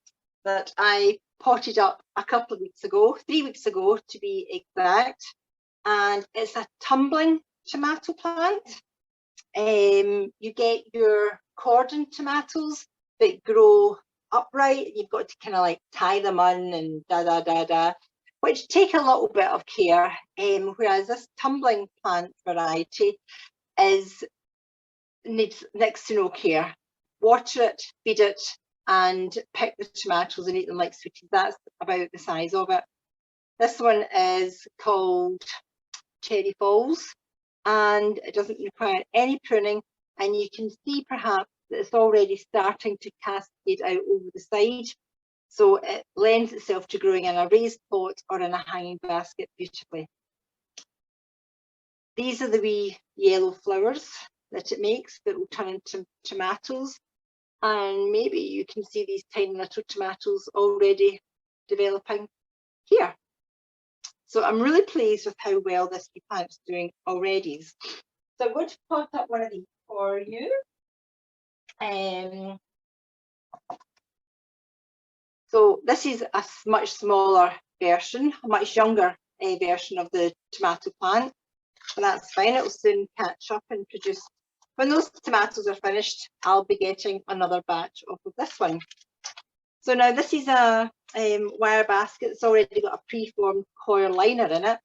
that I potted up a couple of weeks ago, 3 weeks ago to be exact. and it's a tumbling tomato plant. You get your cordon tomatoes that grow upright. You've got to kind of like tie them on and which take a little bit of care. Whereas this tumbling plant variety needs next to no care. Water it, feed it, and pick the tomatoes and eat them like sweeties. That's about the size of it. This one is called Cherry Falls, and it doesn't require any pruning, and you can see perhaps that it's already starting to cascade out over the side, so it lends itself to growing in a raised pot or in a hanging basket beautifully. These are the wee yellow flowers that it makes that will turn into tomatoes, and maybe you can see these tiny little tomatoes already developing here. So I'm really pleased with how well this wee plant's doing already. So I'm going to pot up one of these for you. So this is a much smaller version, a much younger version of the tomato plant. And that's fine, it'll soon catch up and produce. When those tomatoes are finished, I'll be getting another batch off of this one. So now this is a wire basket. It's already got a pre-formed coir liner in it.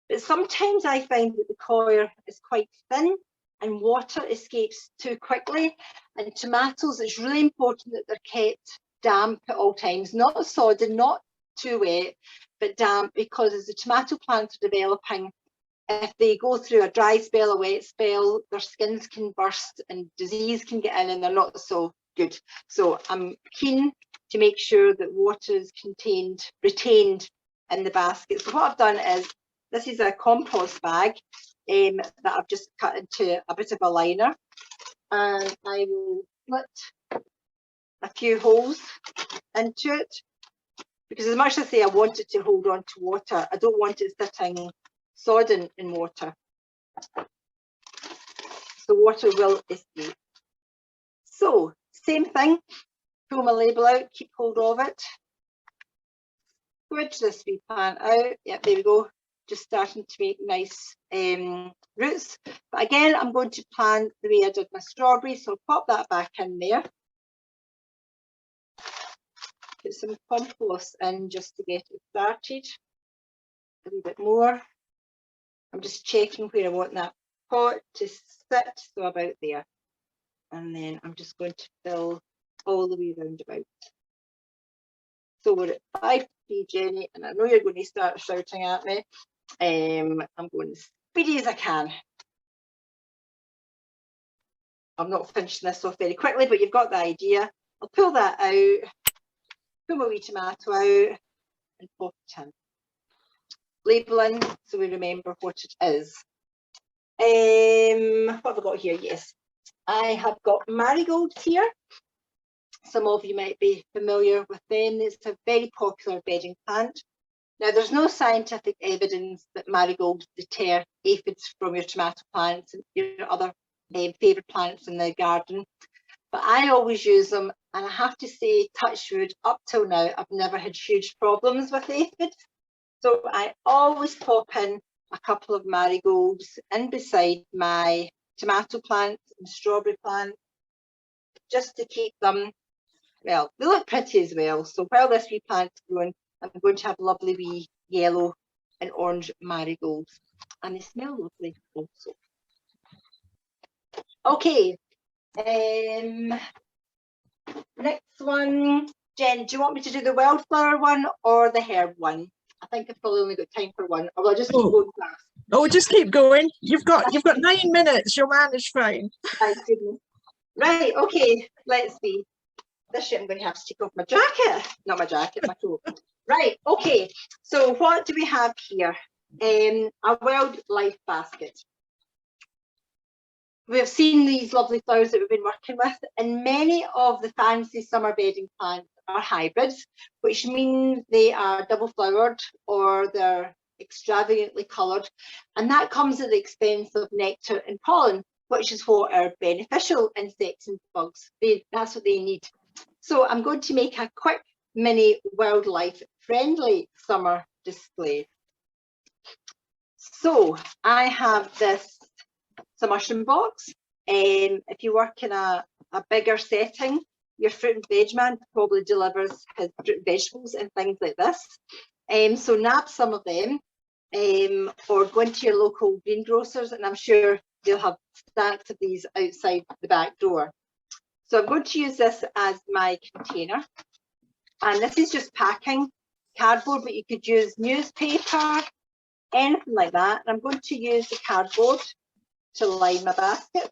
But sometimes I find that the coir is quite thin and water escapes too quickly. And tomatoes, it's really important that they're kept damp at all times, not sodden, not too wet, but damp, because as the tomato plants are developing, if they go through a dry spell, a wet spell, their skins can burst and disease can get in and they're not so good. So I'm keen to make sure that water is retained in the basket. So what I've done is, this is a compost bag that I've just cut into a bit of a liner, and I will split a few holes into it, because as much as I say I want it to hold on to water, I don't want it sitting sodden in water. So water will escape. So same thing, pull my label out, keep hold of it, wedge this wee plant out. Yep, there we go, just starting to make nice roots. But again, I'm going to plant the way I did my strawberry, so I'll pop that back in there. Put some compost in just to get it started. A little bit more. I'm just checking where I want that pot to sit, so about there. And then I'm just going to fill all the way round about. So we're at 5 Jenny, and I know you're going to start shouting at me. I'm going as speedy as I can. I'm not finishing this off very quickly, but you've got the idea. I'll pull that out, pull my wee tomato out, and pop it in. Labelling so we remember what it is. What have I got here? Yes, I have got marigolds here. Some of you might be familiar with them. It's a very popular bedding plant. Now, there's no scientific evidence that marigolds deter aphids from your tomato plants and your other favourite plants in the garden, but I always use them, and I have to say, touch wood, up till now I've never had huge problems with aphids. So I always pop in a couple of marigolds in beside my tomato plants and strawberry plants, just to keep them, well, they look pretty as well. So while this wee plant's growing, I'm going to have lovely wee yellow and orange marigolds, and they smell lovely also. Okay, next one. Jen, do you want me to do the wildflower one or the herb one? I think I've probably only got time for one, or will I just keep going fast? Oh, just keep going. You've got 9 minutes. You'll manage fine. Thank goodness. Right, okay, let's see. This year I'm going to have to take off my jacket. Not my jacket, my coat. Right, okay, so what do we have here? A wildlife basket. We've seen these lovely flowers that we've been working with, and many of the fancy summer bedding plants are hybrids, which means they are double flowered or they're extravagantly coloured, and that comes at the expense of nectar and pollen, which is what our beneficial insects and bugs, that's what they need. So I'm going to make a quick mini wildlife friendly summer display. So I have this submersion box. If you work in a bigger setting, your fruit and veg man probably delivers his fruit and vegetables and things like this. So nab some of them, or go into your local greengrocers, and I'm sure they'll have stacks of these outside the back door. So I'm going to use this as my container, and this is just packing cardboard, but you could use newspaper, anything like that. And I'm going to use the cardboard to line my basket,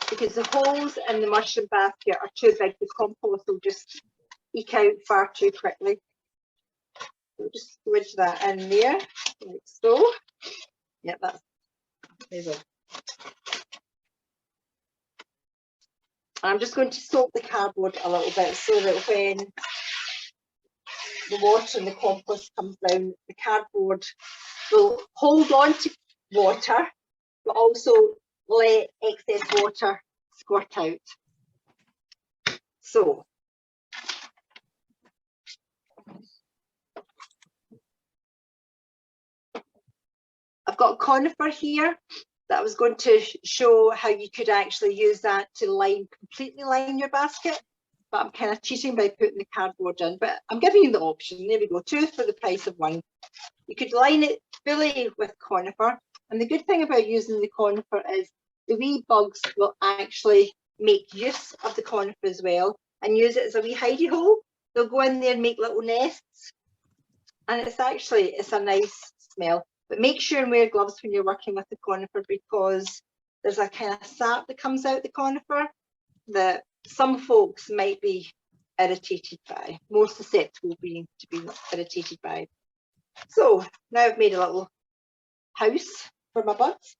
because the holes in the mushroom basket are too big. The compost will just eke out far too quickly. So just squidge that in there, like so. Yeah, that's there we go. I'm just going to soak the cardboard a little bit so that when the water and the compost comes down, the cardboard will hold on to water, but also let excess water squirt out. So I've got conifer here that I was going to show how you could actually use that to completely line your basket, but I'm kind of cheating by putting the cardboard in, but I'm giving you the option. There we go, 2 for the price of 1. You could line it fully with conifer, and the good thing about using the conifer is the wee bugs will actually make use of the conifer as well and use it as a wee hidey hole. They'll go in there and make little nests, and it's a nice smell. But make sure and wear gloves when you're working with the conifer, because there's a kind of sap that comes out the conifer that some folks might be irritated by, more susceptible to being irritated by. So now I've made a little house for my buds.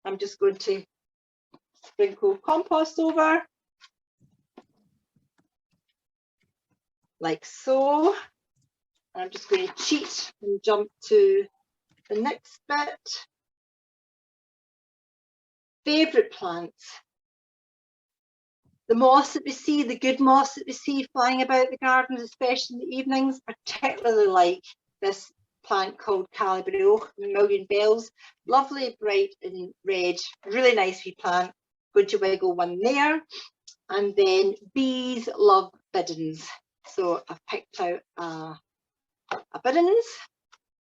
I'm just going to sprinkle compost over, like so. I'm just going to cheat and jump to the next bit. Favourite plants. The moss that we see, the good moss that we see flying about the gardens, especially in the evenings, particularly like this plant called Calibraeo, Million Bells. Lovely, bright and red, really nice wee plant. Going to wiggle one there. And then bees love biddens. So I've picked out a biddens.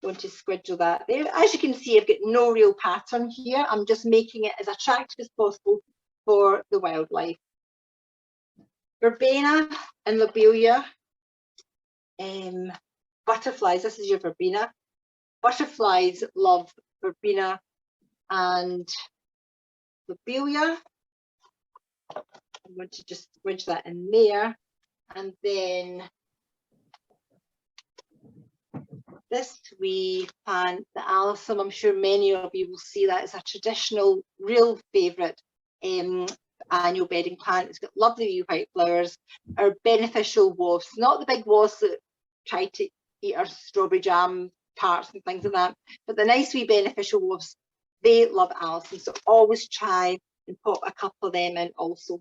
Going to squidgle that there. As you can see, I've got no real pattern here. I'm just making it as attractive as possible for the wildlife. Verbena and lobelia. Butterflies, this is your verbena. Butterflies love verbena and lobelia. I'm going to just squidge that in there. And then this wee plant, the alyssum, I'm sure many of you will see that it's a traditional, real favourite annual bedding plant. It's got lovely wee white flowers, are beneficial wasps, not the big wasps that try to eat our strawberry jam parts and things like that, but the nice wee beneficial wasps, they love alyssum. So always try and pop a couple of them in also.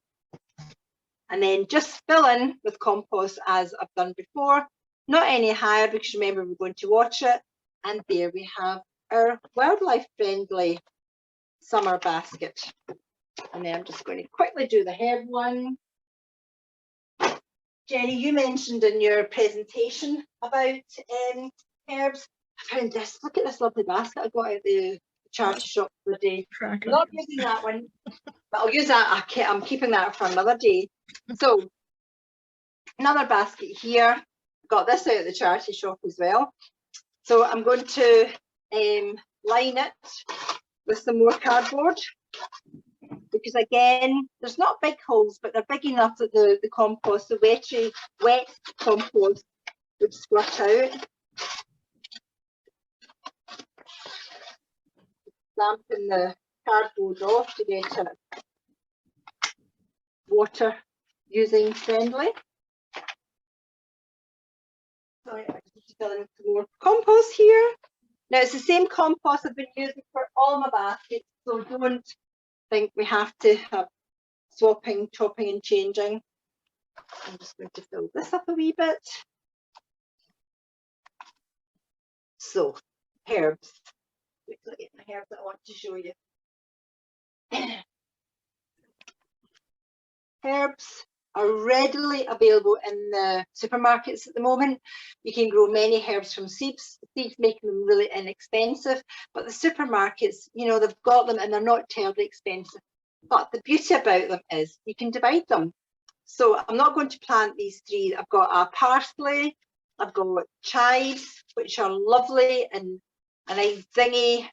And then just fill in with compost as I've done before. Not any higher, because remember we're going to watch it. And there we have our wildlife friendly summer basket. And then I'm just going to quickly do the herb one. Jenny, you mentioned in your presentation about herbs. I found this, look at this lovely basket I got at the charity shop the day. Not using that one, but I'll use that. I'm keeping that for another day. So another basket here. Got this out of the charity shop as well. So I'm going to line it with some more cardboard, because again, there's not big holes, but they're big enough that the compost, the wet compost would squirt out. Stamping the cardboard off to get it water using friendly. Sorry, I just need to fill in some more compost here. Now it's the same compost I've been using for all my baskets, so don't think we have to have swapping, chopping and changing. I'm just going to fill this up a wee bit. So herbs. Look at my herbs that I want to show you. Herbs are readily available in the supermarkets at the moment. You can grow many herbs from seeds, making them really inexpensive. But the supermarkets, you know, they've got them and they're not terribly expensive. But the beauty about them is you can divide them. So I'm not going to plant these three. I've got a parsley, I've got chives, which are lovely and a nice zingy,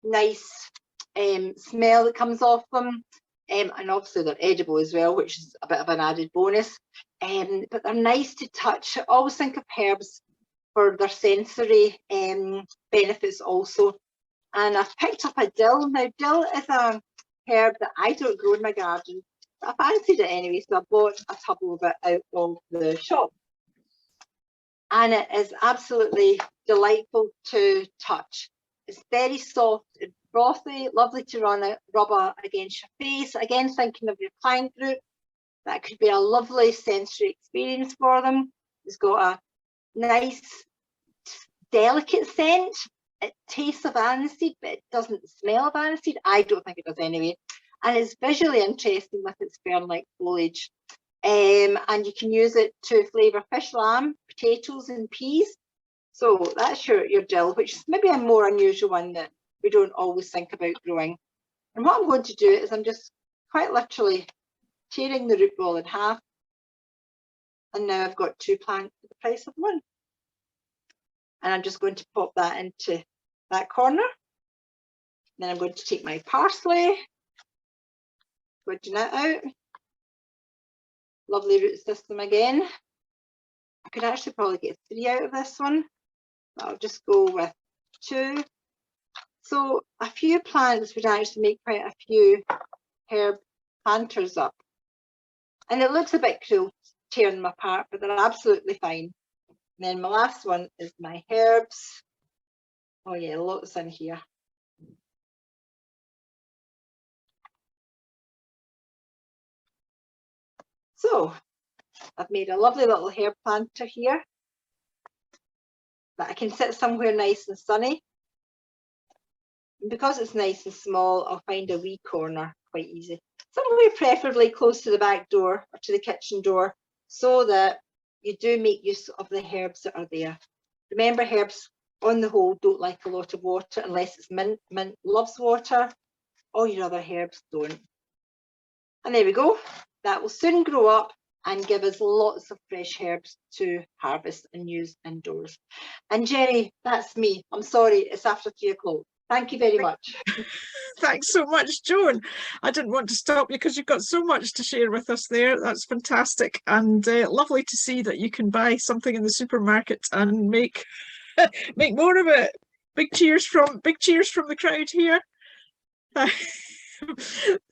nice smell that comes off them. And obviously they're edible as well, which is a bit of an added bonus. But they're nice to touch. I always think of herbs for their sensory benefits also. And I've picked up a dill. Now, dill is a herb that I don't grow in my garden. I fancied it anyway, so I bought a tub of it out of the shop. And it is absolutely delightful to touch. It's very soft and frothy, lovely to rub against your face. Again, thinking of your client group, that could be a lovely sensory experience for them. It's got a nice, delicate scent. It tastes of aniseed, but it doesn't smell of aniseed. I don't think it does anyway. And it's visually interesting with its fern-like foliage. And you can use it to flavour fish, lamb, potatoes and peas. So that's your dill, which is maybe a more unusual one that we don't always think about growing. And what I'm going to do is I'm just quite literally tearing the root ball in half. And now I've got 2 plants for the price of 1. And I'm just going to pop that into that corner. Then I'm going to take my parsley, wedging that out. Lovely root system again. I could actually probably get 3 out of this one, but I'll just go with 2. So a few plants would actually make quite a few herb planters up. And it looks a bit cruel tearing them apart, but they're absolutely fine. And then my last one is my herbs. Oh yeah, lots in here. So I've made a lovely little herb planter here that I can sit somewhere nice and sunny. And because it's nice and small, I'll find a wee corner quite easy. Somewhere preferably close to the back door or to the kitchen door, so that you do make use of the herbs that are there. Remember, herbs on the whole don't like a lot of water unless it's mint. Mint loves water. All your other herbs don't. And there we go. That will soon grow up and give us lots of fresh herbs to harvest and use indoors. And Jenny, that's me. I'm sorry, it's after 3 o'clock. Thank you very much. Thanks so much, Joan. I didn't want to stop you because you've got so much to share with us there. That's fantastic, and lovely to see that you can buy something in the supermarket and make make more of it. Big cheers from the crowd here.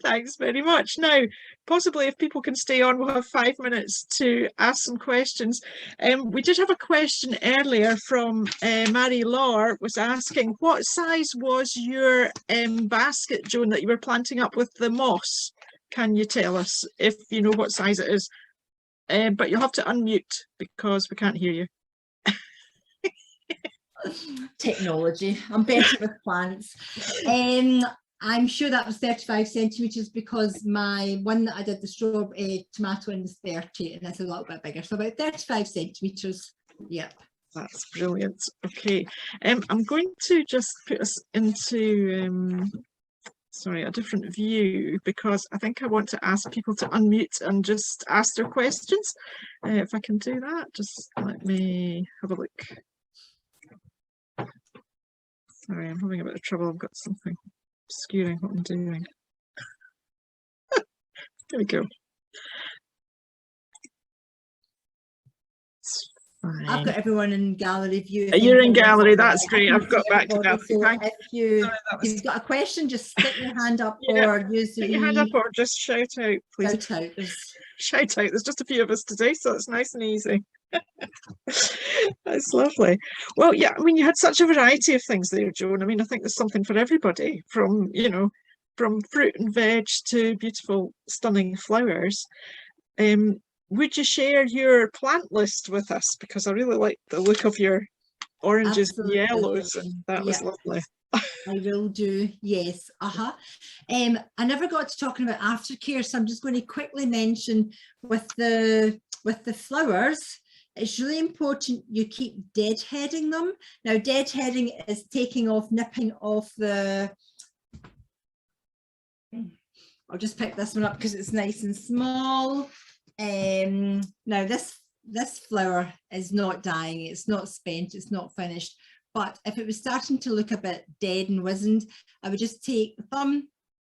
Thanks very much. Now, possibly if people can stay on, we'll have 5 minutes to ask some questions. We did have a question earlier from Mary Law was asking, what size was your basket, Joan, that you were planting up with the moss? Can you tell us if you know what size it is? But you'll have to unmute because we can't hear you. Technology. I'm better with plants. I'm sure that was 35 centimetres because my one that I did the strawberry tomato in was 30 and it's a little bit bigger. So about 35 centimetres. Yep. That's brilliant. Okay. I'm going to just put us into sorry, a different view because I think I want to ask people to unmute and just ask their questions. If I can do that, just let me have a look. Sorry, I'm having a bit of trouble. I've got something obscuring what I'm doing. There we go. Fine. I've got everyone in gallery view. You're in gallery, that's great. I've got back to gallery. So if you've got a question, just stick your hand up or use the your hand up or just shout out, please. Shout out. Shout out. There's just a few of us today, so it's nice and easy. That's lovely. Well, yeah, I mean, you had such a variety of things there, Joan. I mean, I think there's something for everybody, from, you know, from fruit and veg to beautiful, stunning flowers. Would you share your plant list with us? Because I really like the look of your oranges Absolutely. and yellows, and that was Yeah. lovely. I will do, yes. I never got to talking about aftercare, so I'm just going to quickly mention with the flowers, it's really important you keep deadheading them. Now, deadheading is nipping off the. I'll just pick this one up because it's nice and small. Now this flower is not dying, it's not spent, it's not finished. But if it was starting to look a bit dead and wizened, I would just take the thumb,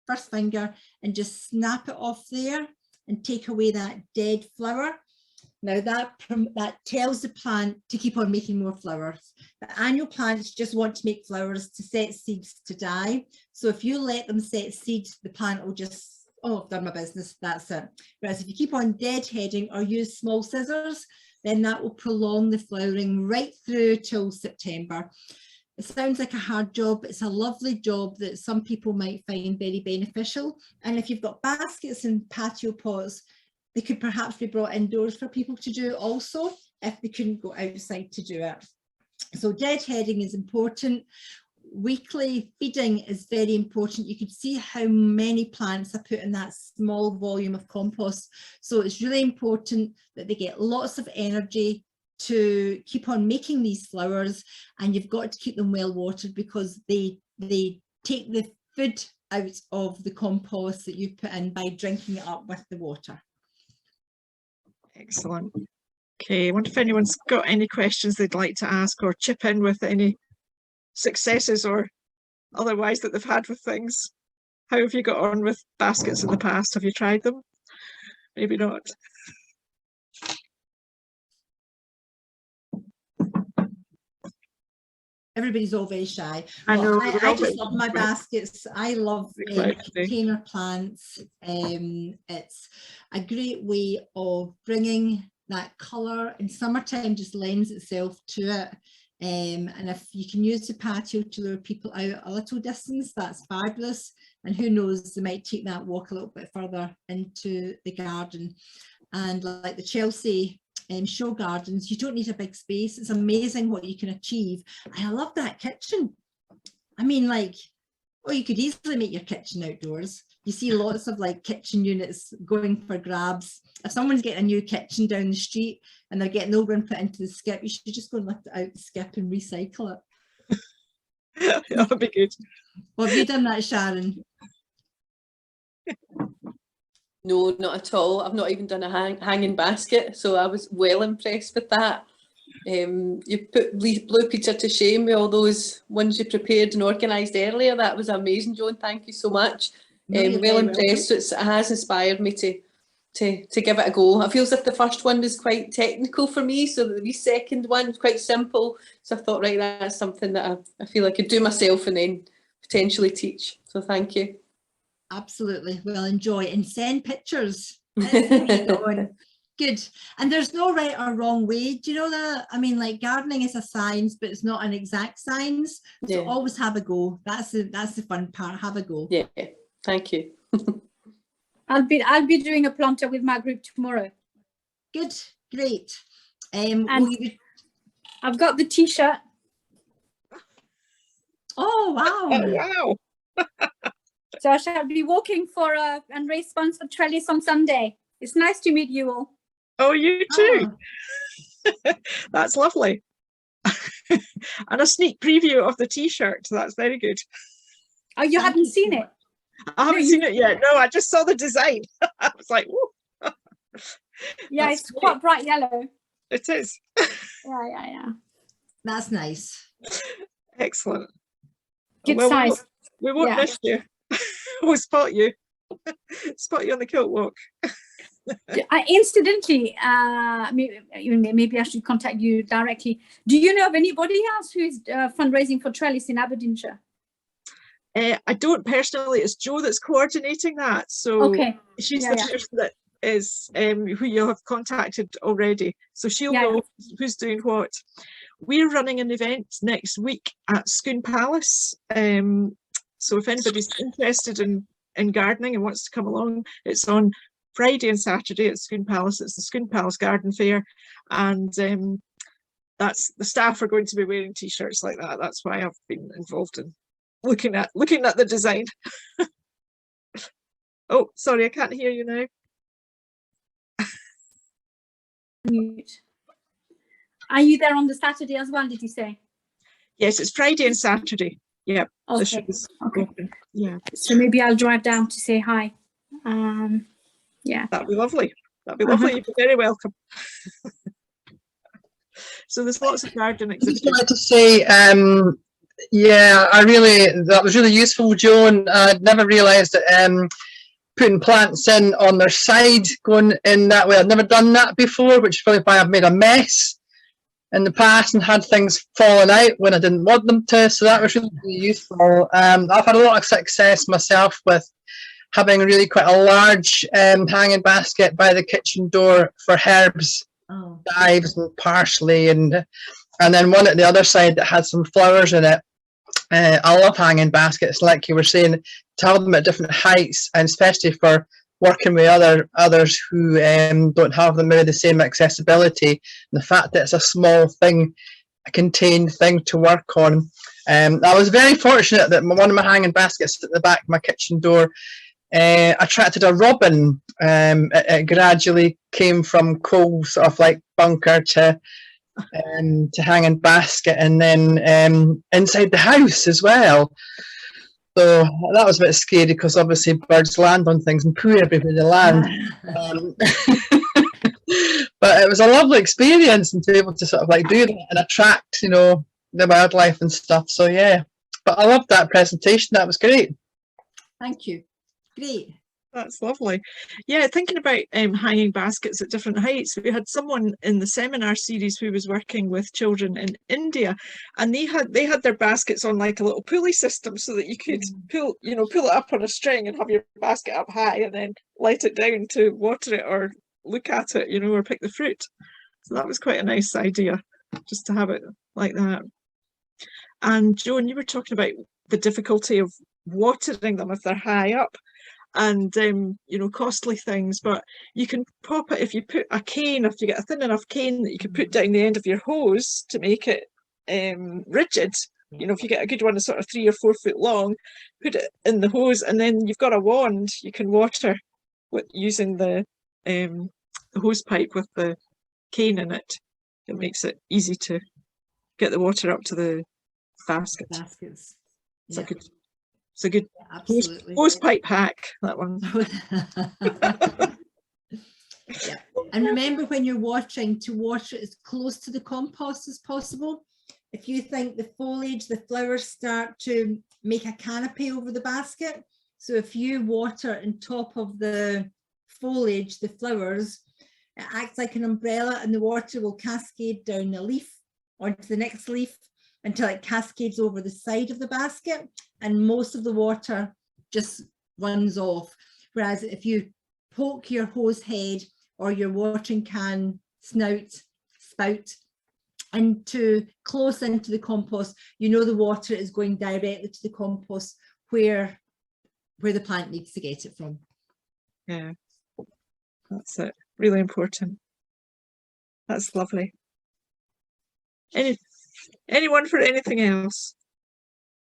first finger, and just snap it off there and take away that dead flower. Now that tells the plant to keep on making more flowers. But annual plants just want to make flowers to set seeds to die. So if you let them set seeds, the plant will just, oh, I've done my business, that's it. Whereas if you keep on deadheading or use small scissors, then that will prolong the flowering right through till September. It sounds like a hard job. It's a lovely job that some people might find very beneficial. And if you've got baskets and patio pots, they could perhaps be brought indoors for people to do also if they couldn't go outside to do it. So deadheading is important. Weekly feeding is very important. You could see how many plants are put in that small volume of compost. So it's really important that they get lots of energy to keep on making these flowers, and you've got to keep them well watered because they take the food out of the compost that you've put in by drinking it up with the water. Excellent. Okay, I wonder if anyone's got any questions they'd like to ask or chip in with any successes or otherwise that they've had with things. How have you got on with baskets in the past? Have you tried them? Maybe not. Everybody's all very shy. I know, I just love my baskets. I love container plants. It's a great way of bringing that colour, and summertime just lends itself to it. And if you can use the patio to lure people out a little distance, that's fabulous. And who knows, they might take that walk a little bit further into the garden. And like the Chelsea show gardens, you don't need a big space. It's amazing what you can achieve. And I love that kitchen. I mean, like, well, you could easily make your kitchen outdoors. You see lots of like kitchen units going for grabs. If someone's getting a new kitchen down the street and they're getting over and put into the skip, you should just go and lift it out the skip and recycle it. That would be good. Well, have you done that, Sharon? No, not at all. I've not even done a hanging basket, so I was well impressed with that. You put Blue Peter to shame with all those ones you prepared and organised earlier. That was amazing, Joan. Thank you so much. Well impressed. It has inspired me to give it a go. I feel as if the first one was quite technical for me, so the second one was quite simple. So I thought, right, that's something that I feel I could do myself and then potentially teach. So thank you. Absolutely. Well, enjoy and send pictures. Good. And there's no right or wrong way. Do you know that? I mean, like, gardening is a science, but it's not an exact science. So always have a go. That's the fun part. Have a go. Yeah. Thank you. I'll be doing a planter with my group tomorrow. Good. Great. And I've got the t-shirt. Oh, wow. Oh, wow. So I shall be walking and raise funds for Trellis on Sunday. It's nice to meet you all. Oh, you too. Oh. That's lovely. And a sneak preview of the t-shirt. That's very good. Oh, you haven't seen it? I haven't seen it yet. No, I just saw the design. I was like, whoa. Yeah, it's quite bright yellow. It is. Yeah. That's nice. Excellent. Good size. We won't miss you. We'll spot you. Spot you on the kilt walk. Incidentally, maybe I should contact you directly. Do you know of anybody else who is fundraising for Trellis in Aberdeenshire? I don't personally. It's Jo that's coordinating that. So she's the person that is who you have contacted already. So she'll know who's doing what. We're running an event next week at Scone Palace. So if anybody's interested in gardening and wants to come along, it's on Friday and Saturday at Scone Palace. It's the Scone Palace Garden Fair, and that's the staff are going to be wearing t-shirts like that. That's why I've been involved in looking at the design. Oh, sorry, I can't hear you now. Mute. Are you there on the Saturday as well, did you say? Yes, it's Friday and Saturday. Yeah, the Okay. show's Okay. open. Yeah, So maybe I'll drive down to say hi. Yeah. that'd be lovely. That'd be lovely. You'd be very welcome. So there's lots of garden I just activities. wanted to say, yeah, that was really useful, Joan. I'd never realised that putting plants in on their side, going in that way. I'd never done that before, which is probably why I've made a mess in the past and had things falling out when I didn't want them to. So that was really, really useful. I've had a lot of success myself with having really quite a large hanging basket by the kitchen door for herbs, chives and parsley, and then one at the other side that had some flowers in it. I love hanging baskets, like you were saying, to have them at different heights, and especially for working with others who don't have maybe the same accessibility. And the fact that it's a small thing, a contained thing to work on. I was very fortunate that one of my hanging baskets at the back of my kitchen door attracted a robin. It gradually came from coal sort of like bunker to hanging basket, and then inside the house as well. So that was a bit scary because obviously birds land on things and poo everywhere they land. But it was a lovely experience, and to be able to sort of like do that and attract, you know, the wildlife and stuff. So yeah, but I loved that presentation. That was great. Thank you. Great. That's lovely. Yeah, thinking about hanging baskets at different heights. We had someone in the seminar series who was working with children in India, and they had their baskets on like a little pulley system, so that you could pull it up on a string and have your basket up high, and then let it down to water it or look at it, you know, or pick the fruit. So that was quite a nice idea, just to have it like that. And Joan, you were talking about the difficulty of watering them if they're high up, and you know, costly things, but you can pop it if you put a cane, if you get a thin enough cane that you can put down the end of your hose to make it rigid. You know, if you get a good one that's sort of 3 or 4 foot long, put it in the hose, and then you've got a wand you can water with using the hose pipe with the cane in it. It makes it easy to get the water up to the basket. Baskets. It's Yeah. a good Absolutely. hose pipe hack, that one. Yeah. And remember, when you're watering, to water it as close to the compost as possible. If you think the foliage, the flowers start to make a canopy over the basket, so if you water on top of the foliage, the flowers, it acts like an umbrella, and the water will cascade down the leaf onto the next leaf until it cascades over the side of the basket, and most of the water just runs off. Whereas if you poke your hose head or your watering can spout into close into the compost, you know the water is going directly to the compost where the plant needs to get it from. Yeah, that's it. Really important. That's lovely. Anyone for anything else?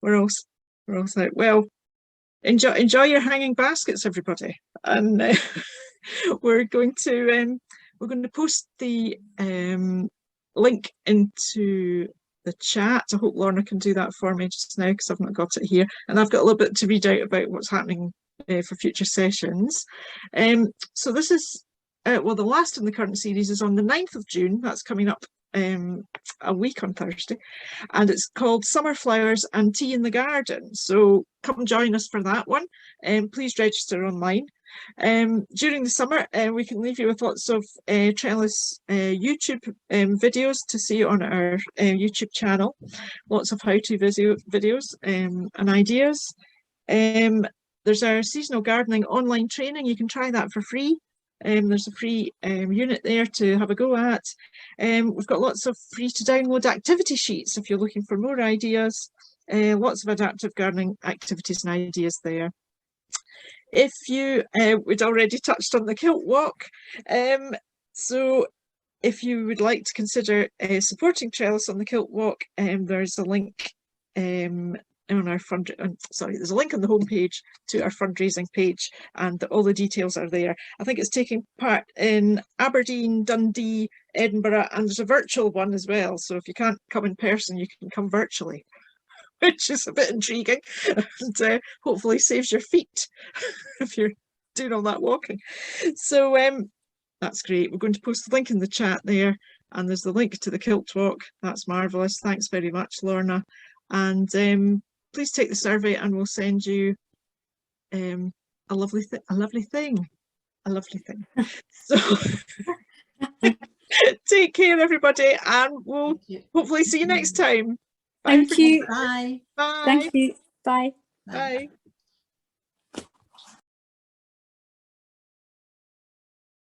We're all out. Well, enjoy your hanging baskets, everybody, and we're going to post the link into the chat. I hope Lorna can do that for me just now, because I've not got it here, and I've got a little bit to read out about what's happening for future sessions. So this is well, the last in the current series is on the 9th of June. That's coming up a week on Thursday, and it's called Summer Flowers and Tea in the Garden. So come join us for that one, and please register online. During the summer, we can leave you with lots of trellis YouTube videos to see on our YouTube channel, lots of how-to videos and ideas. There's our seasonal gardening online training. You can try that for free. There's a free unit there to have a go at. We've got lots of free to download activity sheets if you're looking for more ideas. Lots of adaptive gardening activities and ideas there. If you, we'd already touched on the kilt walk. So if you would like to consider supporting Trellis on the Kilt Walk, there's a link on our there's a link on the homepage to our fundraising page, and all the details are there. I think it's taking part in Aberdeen, Dundee, Edinburgh, and there's a virtual one as well. So if you can't come in person, you can come virtually, which is a bit intriguing, and hopefully saves your feet if you're doing all that walking. So that's great. We're going to post the link in the chat there, and there's the link to the Kilt Walk. That's marvellous. Thanks very much, Lorna. And please take the survey, and we'll send you a lovely thing. So take care, everybody, and we'll hopefully see you next time. Thank you. Bye. Bye. Thank you. Bye. Bye.